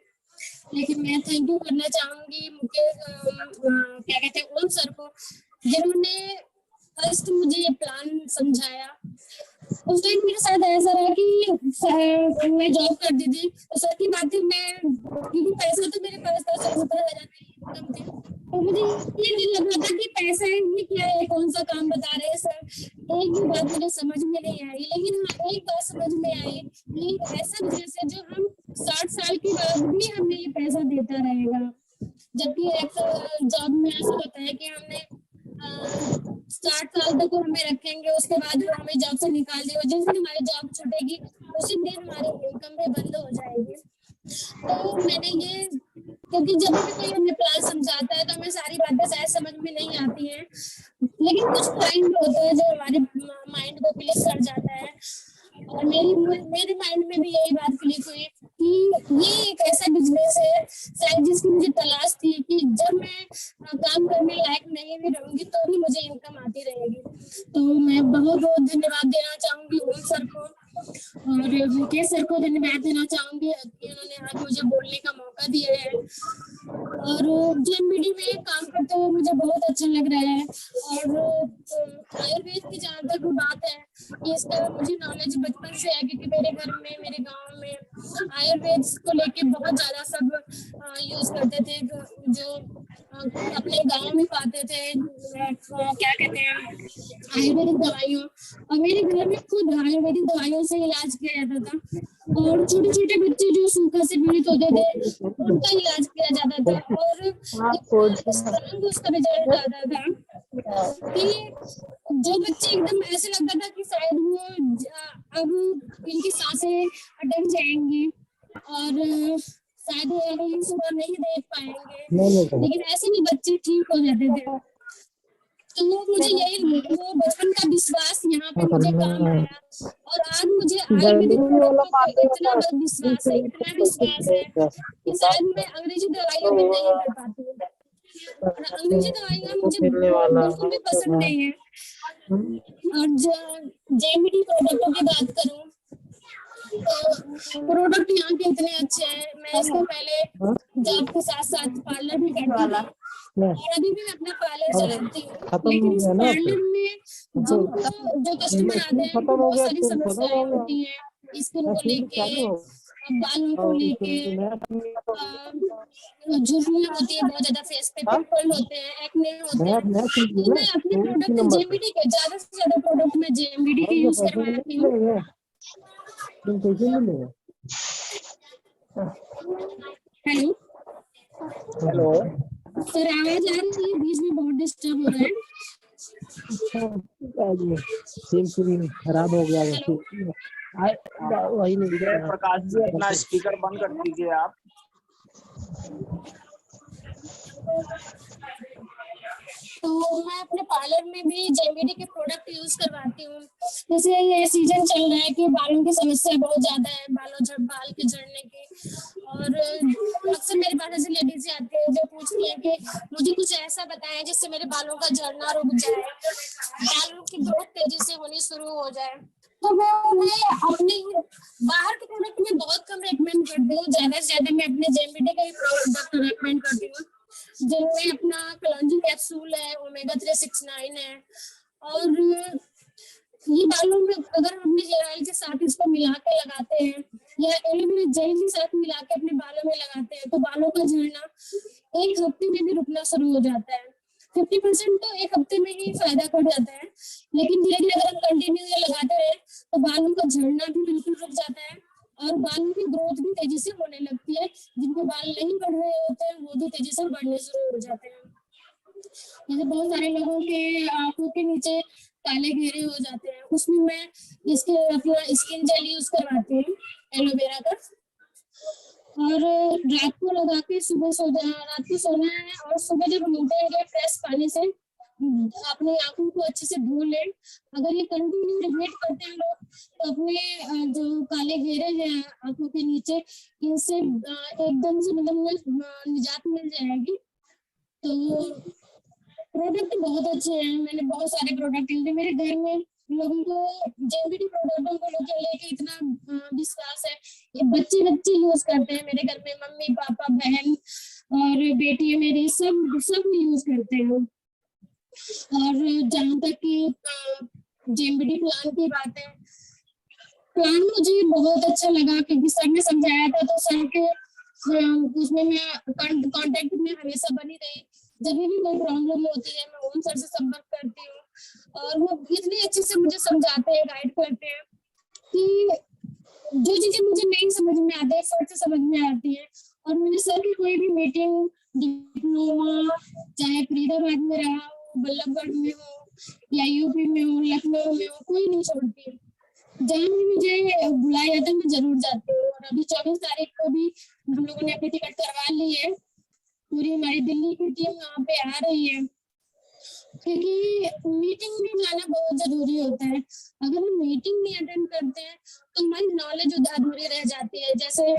लेकिन मैं थैंक यू करना चाहूंगी क्या कहते हैं उन सर को, जिन्होंने फर्स्ट मुझे ये प्लान समझाया उस टाइम मेरे साथ ऐसा रहा कि सर मैं जॉब करती थी तो सर की बात थी, मैं क्योंकि पैसा तो मेरे पास था 60-70 हज़ार इनकम थी, तो मुझे ये नहीं लग रहा था कि पैसा है ये क्या है, कौन सा काम बता रहे हैं सर। एक भी बात मुझे समझ में नहीं आई, लेकिन हाँ एक बात समझ में आई कि ऐसा बिजनेस है जो हम 60 साल के बाद भी हमें ये पैसा देता रहेगा। जबकि एक जॉब में ऐसा होता है कि हमने 60 साल तक वो हमें रखेंगे, उसके बाद वो हमें जॉब से निकाल देंगे, जिस दिन हमारी जॉब छूटेगी उसी दिन हमारी इनकम भी बंद हो जाएगी। तो मैंने ये, क्योंकि जब भी कोई हमें प्लान समझाता है तो हमें सारी बातें शायद समझ में नहीं आती हैं, लेकिन कुछ पॉइंट होते हैं जो हमारे माइंड को क्लिक कर जाता है। और मेरे माइंड में भी यही बात क्लिक हुई कि ये एक ऐसा बिजनेस है शायद जिसकी मुझे तलाश थी कि जब मैं काम करने लायक नहीं भी रहूंगी तो भी मुझे इनकम आती रहेगी। तो मैं बहुत बहुत धन्यवाद देना चाहूंगी ओम सर को और मुकेश सर को धन्यवाद देना चाहूंगी कि उन्होंने आज मुझे बोलने का मौका दिया है। और जेएमबीडी में काम करते हुए मुझे बहुत अच्छा लग रहा है। और आयुर्वेद की जहाँ तक बात है कि इसका मुझे नॉलेज बचपन से है, क्योंकि मेरे घर में, मेरे गांव में आयुर्वेद को लेके बहुत ज्यादा सब यूज करते थे, जो अपने गांव में पाते थे, क्या कहते हैं, आयुर्वेदिक दवाइयों। और मेरे घर में खुद आयुर्वेदिक दवाइयों से इलाज किया जाता था। और छोटे छोटे बच्चे जो सूखा से पीड़ित होते थे उनका इलाज किया जाता था और स्ट्रॉन्ग उसका रिजल्ट आता था कि जो बच्चे एकदम ऐसे लगता था कि शायद वो अब इनकी सांसें अटक जाएंगी और शायद ये सुबह नहीं देख पाएंगे, लेकिन ऐसे भी बच्चे ठीक हो जाते थे। तो मुझे यही वो बचपन का विश्वास यहाँ पे मुझे काम आया और आज मुझे आयुर्वेदिक इतना विश्वास है, इतना विश्वास है कि शायद मैं अंग्रेजी दवाइयों में नहीं कर पाती हूँ। और अंग्रेजी दवाइयाँ मुझे बिल्कुल भी पसंद नहीं है। और जेएमबीडी प्रोडक्टों की बात करूँ तो प्रोडक्ट यहाँ के इतने अच्छे हैं। मैं इसको पहले जॉब के साथ साथ पार्लर भी करती थी और अभी भी मैं अपना पार्लर चलाती हूँ, लेकिन इस पार्लर में जो कस्टमर आते हैं बहुत सारी समस्याएं होती हैं स्किन को लेके, बालों को लेके, झुर्रियां होती है बहुत ज्यादा, फेस पे पिंपल होते हैं, एक्ने होते हैं। तो मैं अपने प्रोडक्ट जेएमबीडी के ज्यादा से ज्यादा प्रोडक्ट में जेएमबीडी के यूज करवाती हूँ। हेलो हेलो सर, आवाज आ रही है? बीच में बहुत डिस्टर्ब हो रहा है। सिम खराब हो गया वही नहीं। प्रकाश जी अपना स्पीकर बंद कर दीजिए आप। तो मैं अपने पार्लर में भी जेएमबीडी के प्रोडक्ट यूज करवाती हूँ। जैसे ये सीजन चल रहा है कि बालों की समस्या बहुत ज्यादा है, बाल के झड़ने की। और अक्सर मेरे पास ऐसी लेडीज आती है जो पूछती है कि मुझे कुछ ऐसा बताएं जिससे मेरे बालों का झड़ना रुक जाए, बालों की ग्रोथ तेजी से होनी शुरू हो जाए। तो मैं उन्हें अपने बाहर के प्रोडक्ट में बहुत कम रेकमेंड करती हूँ, ज्यादा से ज्यादा मैं अपने जेएमबीडी का ही प्रोडक्ट रेकमेंड करती हूँ, जिनमें अपना कलौंजी कैप्सूल है, ओमेगा 3 69 है। और ये बालों में अगर हम हेयर ऑयल के साथ इसको मिला के लगाते हैं या एलोवेरा जेल के साथ मिला के अपने बालों में लगाते हैं तो बालों का झड़ना 1 हफ्ते में भी रुकना शुरू हो जाता है। 50% तो 1 हफ्ते में ही फायदा कर जाता है, लेकिन धीरे धीरे अगर हम कंटिन्यू ये लगाते रहे तो बालों का झड़ना भी बिल्कुल रुक जाता है और बालों की ग्रोथ भी तेजी से होने लगती है। जिनके बाल नहीं बढ़ रहे होते हैं वो भी तेजी से बढ़ने शुरू हो जाते हैं। जैसे बहुत सारे लोगों के आंखों के नीचे काले घेरे हो जाते हैं, उसमें मैं इसके अपना स्किन जेल यूज करवाती हूँ एलोवेरा का। और रात को लगा के रात को सोना है और सुबह जब हम उठेंगे फ्रेश पानी से अपनी आंखों को अच्छे से धो लें। अगर ये कंटिन्यू रिपीट करते हैं लोग तो अपने जो काले घेरे हैं आंखों के नीचे इनसे एकदम से मतलब निजात मिल जाएगी। तो प्रोडक्ट बहुत अच्छे हैं, मैंने बहुत सारे प्रोडक्ट लिए। मेरे घर में लोगों को जेएमबीडी प्रोडक्टों को लेके इतना विश्वास है, ये बच्चे यूज करते हैं। मेरे घर में मम्मी पापा बहन और बेटी है मेरी, सब यूज करते हैं। और जहाँ तक कि जेएमबीडी प्लान की बात है, प्लान मुझे बहुत अच्छा लगा क्योंकि सर ने समझाया था, तो सर के उसमें मैं कांटेक्ट में हमेशा बनी रही। जब भी कोई प्रॉब्लम होती है मैं ओम सर से संपर्क करती हूँ और वो इतने अच्छे से मुझे समझाते हैं, गाइड करते हैं कि जो चीजें मुझे नहीं समझ में आती है सर से समझ में आती है। और मुझे सर की कोई भी मीटिंग, डिप्लोमा चाहे फरीदाबाद में रहा हो, बल्लभगढ़ में हो या यूपी में हो, लखनऊ में हो, कोई नहीं छोड़ती है। जहाँ भी मुझे बुलाया जाता है मैं जरूर जाती हूँ। और अभी 24 तारीख को भी हम लोगों ने अपनी टिकट करवा ली है, पूरी हमारी दिल्ली की टीम वहाँ पे आ रही है क्योंकि मीटिंग में जाना बहुत जरूरी होता है। अगर हम मीटिंग नहीं अटेंड करते हैं तो हमारी नॉलेज अधूरी रह जाती है। जैसे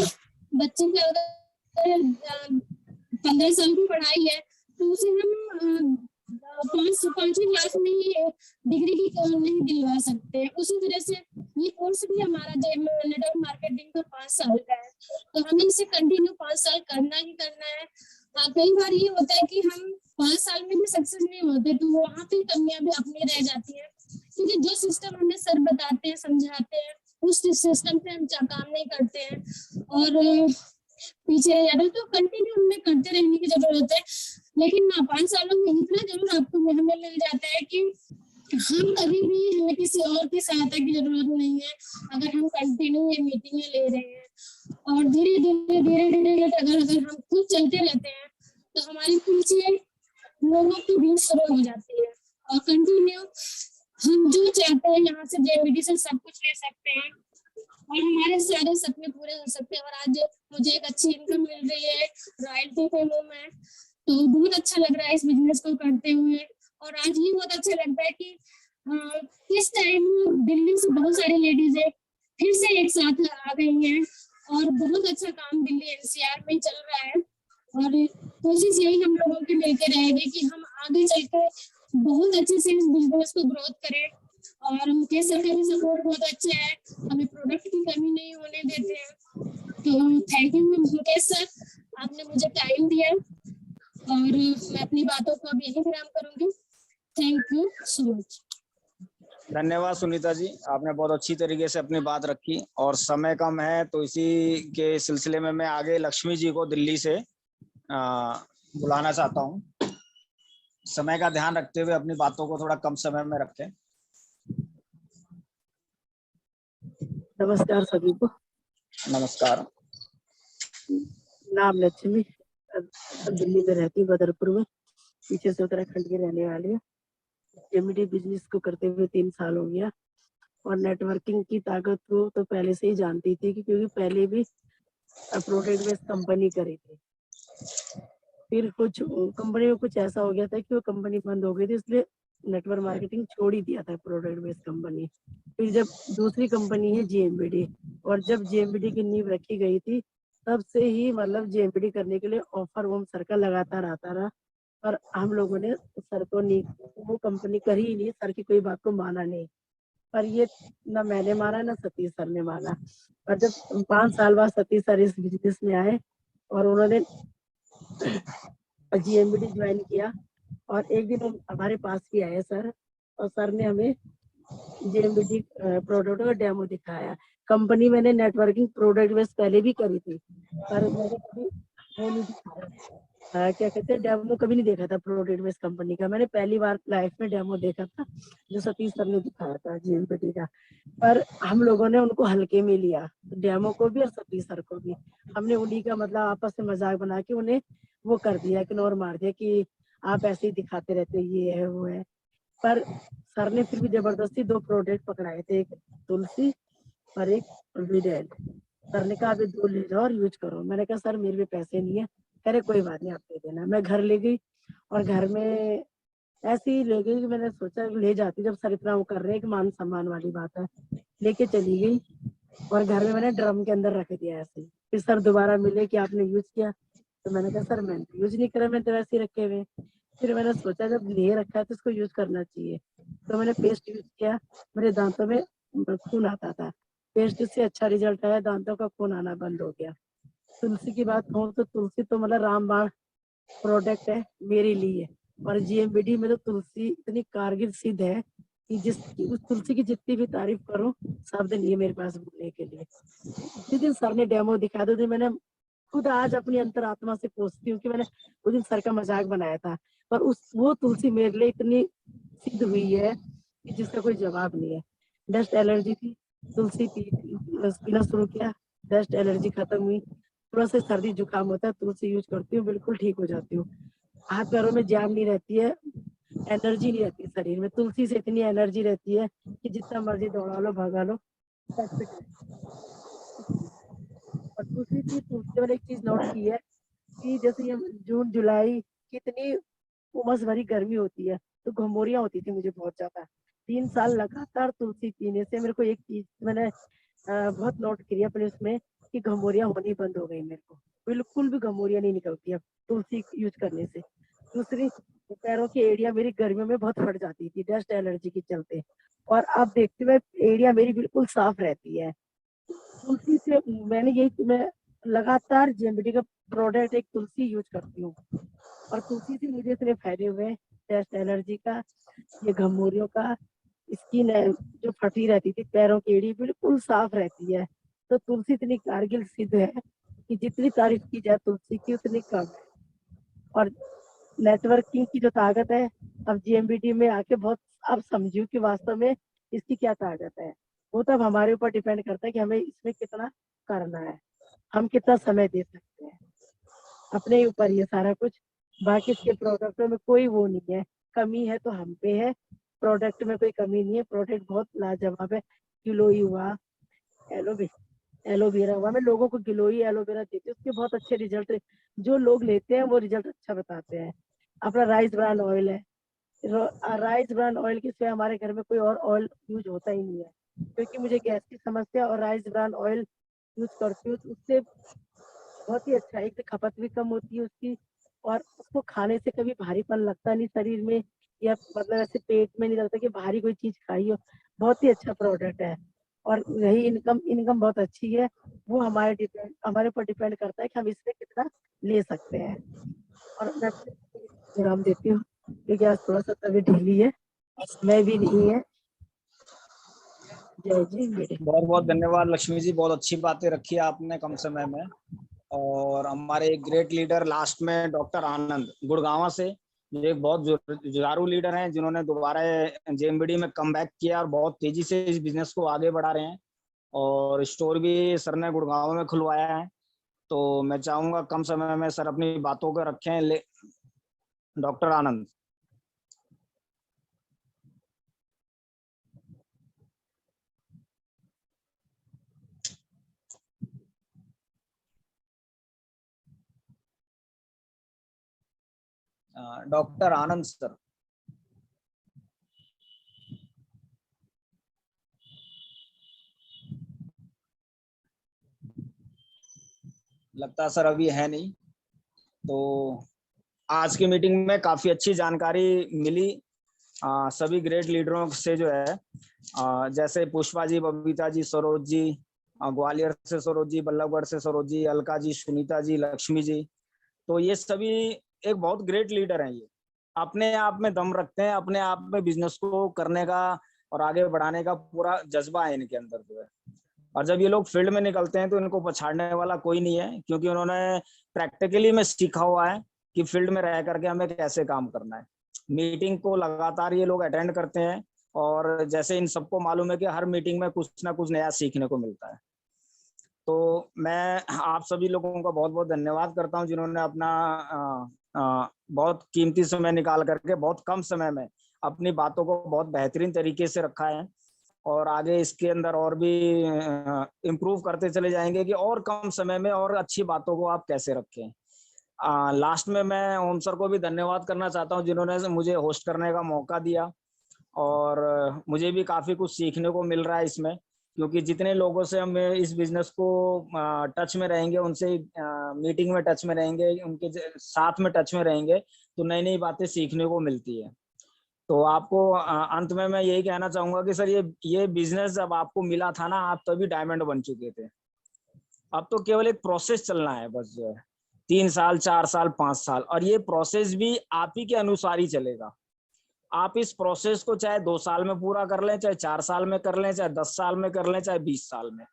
बच्चे की अगर 15 साल की पढ़ाई है तो उसे हम पांचवी क्लास में ही डिग्री की नहीं दिलवा सकते। उसी तरह से ये कोर्स भी हमारा नेटवर्क मार्केटिंग का 5 साल का है, तो हमें इसे कंटिन्यू 5 साल करना ही करना है। कई बार ये होता है कि हम 5 साल में भी सक्सेस नहीं होते, तो वहाँ पे कमियां भी अपनी रह जाती है क्योंकि जो सिस्टम हमें सर बताते हैं, समझाते हैं, उस सिस्टम पे हम काम नहीं करते हैं और पीछे रह जाते हैं। तो कंटिन्यू हमें करते रहने की जरूरत है। लेकिन 5 सालों में इतना जरूर आपको हमें मिल जाता है कि हम कभी भी हमें किसी और की सहायता की जरूरत नहीं है अगर हम कंटिन्यू ये मीटिंगें ले रहे हैं। और धीरे धीरे अगर हम खुद चलते रहते हैं तो हमारे पीछे लोगों की भीड़ शुरू हो जाती है और कंटिन्यू हम जो चाहते हैं यहाँ से जेएमबीडी से सब कुछ ले सकते हैं और हमारे सारे सपने पूरे हो सकते हैं। और आज मुझे एक अच्छी इनकम मिल रही है, रॉयल्टी पे हूँ मैं, तो बहुत अच्छा लग रहा है इस बिजनेस को करते हुए। और आज ये बहुत अच्छा लगता है कि इस टाइम दिल्ली से बहुत सारी लेडीज है फिर से एक साथ आ गई हैं और बहुत अच्छा काम दिल्ली एनसीआर में चल रहा है। और कोशिश यही हम लोगों की मिलकर रहेगी कि हम आगे चलकर बहुत अच्छे से इस बिजनेस को ग्रोथ करें। और मुकेश सर का भी सपोर्ट बहुत अच्छा है, हमें प्रोडक्ट की कमी नहीं होने देते हैं। तो थैंक यू मुकेश सर, आपने मुझे टाइम दिया और मैं अपनी बातों को अभी यहीं विराम करूंगी। Thank you so much. धन्यवाद सुनीता जी, आपने बहुत अच्छी तरीके से अपनी बात रखी और समय कम है तो इसी के सिलसिले में मैं आगे लक्ष्मी जी को दिल्ली से बुलाना चाहता हूँ। समय का ध्यान रखते हुए अपनी बातों को थोड़ा कम समय में रखें। नमस्कार सभी को। नमस्कार। नाम लक्ष्मी, दिल्ली में रहती हूँ, बदरपुर में, पीछे से उत्तराखंड की रहने वाली है। जेएमबीडी बिजनेस को करते हुए 3 साल हो गया और नेटवर्किंग की ताकत को तो पहले से ही जानती थी क्योंकि पहले भी प्रोडक्ट बेस्ड कंपनी करी थी। फिर कुछ कंपनी में कुछ ऐसा हो गया था कि वो कंपनी बंद हो गई थी, इसलिए नेटवर्क मार्केटिंग छोड़ ही दिया था, प्रोडक्ट बेस्ड कंपनी। फिर जब दूसरी कंपनी है जेएमबीडी, और जब जेएमबीडी की नींव रखी गई थी तब से ही मतलब जेएमबीडी करने के लिए ऑफर ओम सर का लगातार आता रहा और हम लोगों ने सर को नहीं, वो कंपनी करी ही नहीं, सर की कोई बात को माना नहीं। पर ये ना मैंने माना ना सतीश सर ने माना। और जब 5 साल बाद सतीश सर इस बिजनेस में आए और उन्होंने जेएमबीडी ज्वाइन किया और एक दिन हमारे पास भी आए सर, और सर ने हमें जेएमबीडी प्रोडक्ट का डेमो दिखाया। कंपनी मैंने नेटवर्किंग प्रोडक्ट बेस पहले भी करी थी पर मैंने कभी वो नहीं दिखाया, क्या कहते हैं, डेमो कभी नहीं देखा था प्रोडक्ट बेस कंपनी का। मैंने पहली बार लाइफ में डेमो देखा था जो सतीश सर ने दिखाया था जेएमबीडी का। पर हम लोगों ने उनको हल्के में लिया, डेमो को भी और सतीश सर को भी। हमने उन्हीं का मतलब आपस में मजाक बना के उन्हें वो कर दिया, इग्नोर मार दिया कि आप ऐसे ही दिखाते रहते, ये है वो है। पर सर ने फिर भी जबरदस्ती 2 प्रोडक्ट पकड़ाए थे, एक तुलसी और एक विडेल। सर ने कहा अभी 2 ले जाओ और यूज करो। मैंने कहा सर मेरे पे पैसे नहीं है। कह रहे कोई बात नहीं, आप दे देना। मैं घर ले गई और घर में ऐसे ही ले गई कि मैंने सोचा ले जाती, जब सर इतना वो कर रहे हैं कि मान सम्मान वाली बात है। लेके चली गई और घर में मैंने ड्रम के अंदर रख दिया ऐसे। फिर सर दोबारा मिले कि आपने यूज किया, तो मैंने कहा सर मैंने यूज नहीं करा, मैं तो वैसे ही रखे हुए। फिर मैंने सोचा जब ले रखा है तो इसको यूज करना चाहिए, तो मैंने पेस्ट यूज किया। मेरे दांतों में खून आता था, पेस्ट से अच्छा रिजल्ट आया, दांतों का खून आना बंद हो गया। तुलसी की बात कहूँ तो तुलसी तो मतलब रामबाण प्रोडक्ट है मेरे लिए, और जेएमबीडी में तो तुलसी इतनी कारगर सिद्ध है कि उस तुलसी की जितनी भी तारीफ करो शब्द नहीं है मेरे पास बोलने के लिए। जिस दिन सर ने डेमो दिखाया तो मैंने खुद आज अपनी अंतरात्मा से पूछती हूँ कि मैंने उस दिन सर का मजाक बनाया था, पर वो तुलसी मेरे लिए इतनी सिद्ध हुई है कि जिसका कोई जवाब नहीं है। डस्ट एलर्जी थी, तुलसी पीना शुरू किया, डस्ट एलर्जी खत्म हुई। थोड़ा सा सर्दी जुकाम होता है, तुलसी यूज करती हूँ, बिल्कुल ठीक हो जाती हूँ। हाथ पैरों में जाम नहीं रहती है, एनर्जी नहीं रहती शरीर में। तुलसी से इतनी एनर्जी रहती है कि जितना मर्जी दौड़ा लो भगा लो, सब फिट है। और दूसरी चीज तुलसी मैंने एक चीज नोट की है कि जैसे ये जून जुलाई कितनी उमस भरी गर्मी होती है, तो घमौरियां होती थी मुझे बहुत ज्यादा। 3 साल लगातार तुलसी पीने से मेरे को एक चीज मैंने बहुत नोट करी अपने उसमें कि घमौरियां होनी बंद हो गई। मेरे को बिल्कुल भी घमौरियां नहीं निकलती अब तुलसी यूज करने से। दूसरी, पैरों की एड़िया मेरी गर्मियों में बहुत फट जाती थी डस्ट एलर्जी के चलते, और अब देखते हुए एड़िया मेरी बिल्कुल साफ रहती है तुलसी से। मैं लगातार जेएमबीडी का प्रोडक्ट एक तुलसी यूज करती हूँ, और तुलसी से मुझे इतने फायदे हुए, डस्ट एलर्जी का, ये घमौरियों का, स्किन जो फटी रहती थी पैरों की एड़ी बिल्कुल साफ रहती है। तो तुलसी इतनी कारगर सिद्ध है कि जितनी तारीफ की जाए तुलसी की उतनी कम है। और नेटवर्किंग की जो ताकत है, अब जेएमबीडी में आके बहुत अब समझू कि वास्तव में इसकी क्या ताकत है। वो तब हमारे ऊपर डिपेंड करता है कि हमें इसमें कितना करना है, हम कितना समय दे सकते हैं, अपने ही ऊपर ये सारा कुछ। बाकी इसके प्रोडक्टों में कोई वो नहीं है, कमी है तो हम पे है, प्रोडक्ट में कोई कमी नहीं है। प्रोडक्ट बहुत लाजवाब है। गिलोई हुआ, एलोवेरा हुआ, मैं लोगों को गिलोई एलोवेरा देती हूँ, उसके बहुत अच्छे रिजल्ट जो लोग लेते हैं वो रिजल्ट अच्छा बताते हैं। अपना राइस ब्रान ऑयल है, राइस ब्रान ऑयल के सिवाय हमारे घर में कोई और ऑयल यूज होता ही नहीं है, क्योंकि मुझे गैस की समस्या, और राइस ब्रान ऑयल यूज करती हूँ उससे बहुत ही अच्छा है। एक तो खपत भी कम होती है उसकी, और उसको खाने से कभी भारीपन लगता नहीं शरीर में, या मतलब ऐसे पेट में नहीं लगता कि भारी कोई चीज खाई हो। बहुत ही अच्छा प्रोडक्ट है। और रही इनकम बहुत अच्छी है, वो हमारे ऊपर डिपेंड करता है कि हम इसमें कितना ले सकते हैं। और मैं विराम देती हूँ क्योंकि आज थोड़ा सा तबीयत ढीली है, समय भी नहीं है। जय जय मेरे। बहुत बहुत धन्यवाद लक्ष्मी जी, बहुत अच्छी बातें रखी आपने कम समय में। और हमारे एक ग्रेट लीडर लास्ट में डॉक्टर आनंद गुड़गांव से, ये एक बहुत जुझारू लीडर हैं जिन्होंने दोबारा जेएमबीडी में कम बैक किया और बहुत तेजी से इस बिजनेस को आगे बढ़ा रहे हैं, और स्टोर भी सर ने गुड़गांव में खुलवाया है। तो मैं चाहूंगा कम समय में सर अपनी बातों को रखें। डॉक्टर आनंद। डॉक्टर आनंद सर। लगता सर अभी है नहीं। तो आज की मीटिंग में काफी अच्छी जानकारी मिली सभी ग्रेट लीडरों से जो है, जैसे पुष्पा जी, बबीता जी, सरोज जी, ग्वालियर से सरोज जी, बल्लभगढ़ से सरोज जी, अलका जी, सुनीता जी, लक्ष्मी जी। तो ये सभी एक बहुत ग्रेट लीडर हैं। ये अपने आप में दम रखते हैं, अपने आप में बिजनेस को करने का और आगे बढ़ाने का पूरा जज्बा है इनके अंदर जो है। और जब ये लोग फील्ड में निकलते हैं तो इनको पछाड़ने वाला कोई नहीं है, क्योंकि उन्होंने प्रैक्टिकली में सीखा हुआ है कि फील्ड में रह करके हमें कैसे काम करना है। मीटिंग को लगातार ये लोग अटेंड करते हैं, और जैसे इन सबको मालूम है कि हर मीटिंग में कुछ ना कुछ नया सीखने को मिलता है। तो मैं आप सभी लोगों का बहुत बहुत धन्यवाद करता हूं जिन्होंने अपना बहुत कीमती समय निकाल करके बहुत कम समय में अपनी बातों को बहुत बेहतरीन तरीके से रखा है, और आगे इसके अंदर और भी इम्प्रूव करते चले जाएंगे कि और कम समय में और अच्छी बातों को आप कैसे रखें। लास्ट में मैं ओम सर को भी धन्यवाद करना चाहता हूं जिन्होंने मुझे होस्ट करने का मौका दिया, और मुझे भी काफी कुछ सीखने को मिल रहा है इसमें, क्योंकि जितने लोगों से हम इस बिजनेस को टच में रहेंगे, उनसे मीटिंग में टच में रहेंगे, उनके साथ में टच में रहेंगे, तो नई नई बातें सीखने को मिलती है। तो आपको अंत में मैं यही कहना चाहूंगा कि सर ये बिजनेस जब आपको मिला था ना, आप तभी डायमंड बन चुके थे। अब तो केवल एक प्रोसेस चलना है बस, जो है 3 साल 4 साल 5 साल, और ये प्रोसेस भी आप ही के अनुसार ही चलेगा। आप इस प्रोसेस को चाहे 2 साल में पूरा कर लें, चाहे 4 साल में कर लें, चाहे 10 साल में कर लें, चाहे 20 साल में,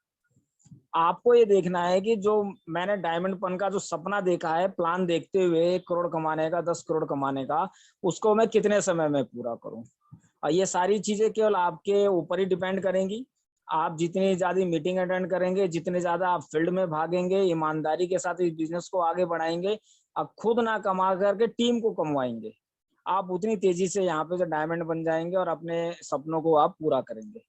आपको ये देखना है कि जो मैंने डायमंड पन का जो सपना देखा है, प्लान देखते हुए 1 करोड़ कमाने का, 10 करोड़ कमाने का, उसको मैं कितने समय में पूरा करूं। और ये सारी चीजें केवल आपके ऊपर ही डिपेंड करेंगी। आप जितनी ज्यादा मीटिंग अटेंड करेंगे, जितने ज्यादा आप फील्ड में भागेंगे, ईमानदारी के साथ इस बिजनेस को आगे बढ़ाएंगे, आप खुद ना कमा करके टीम को कमवाएंगे, आप उतनी तेजी से यहाँ पे जो डायमंड बन जाएंगे और अपने सपनों को आप पूरा करेंगे।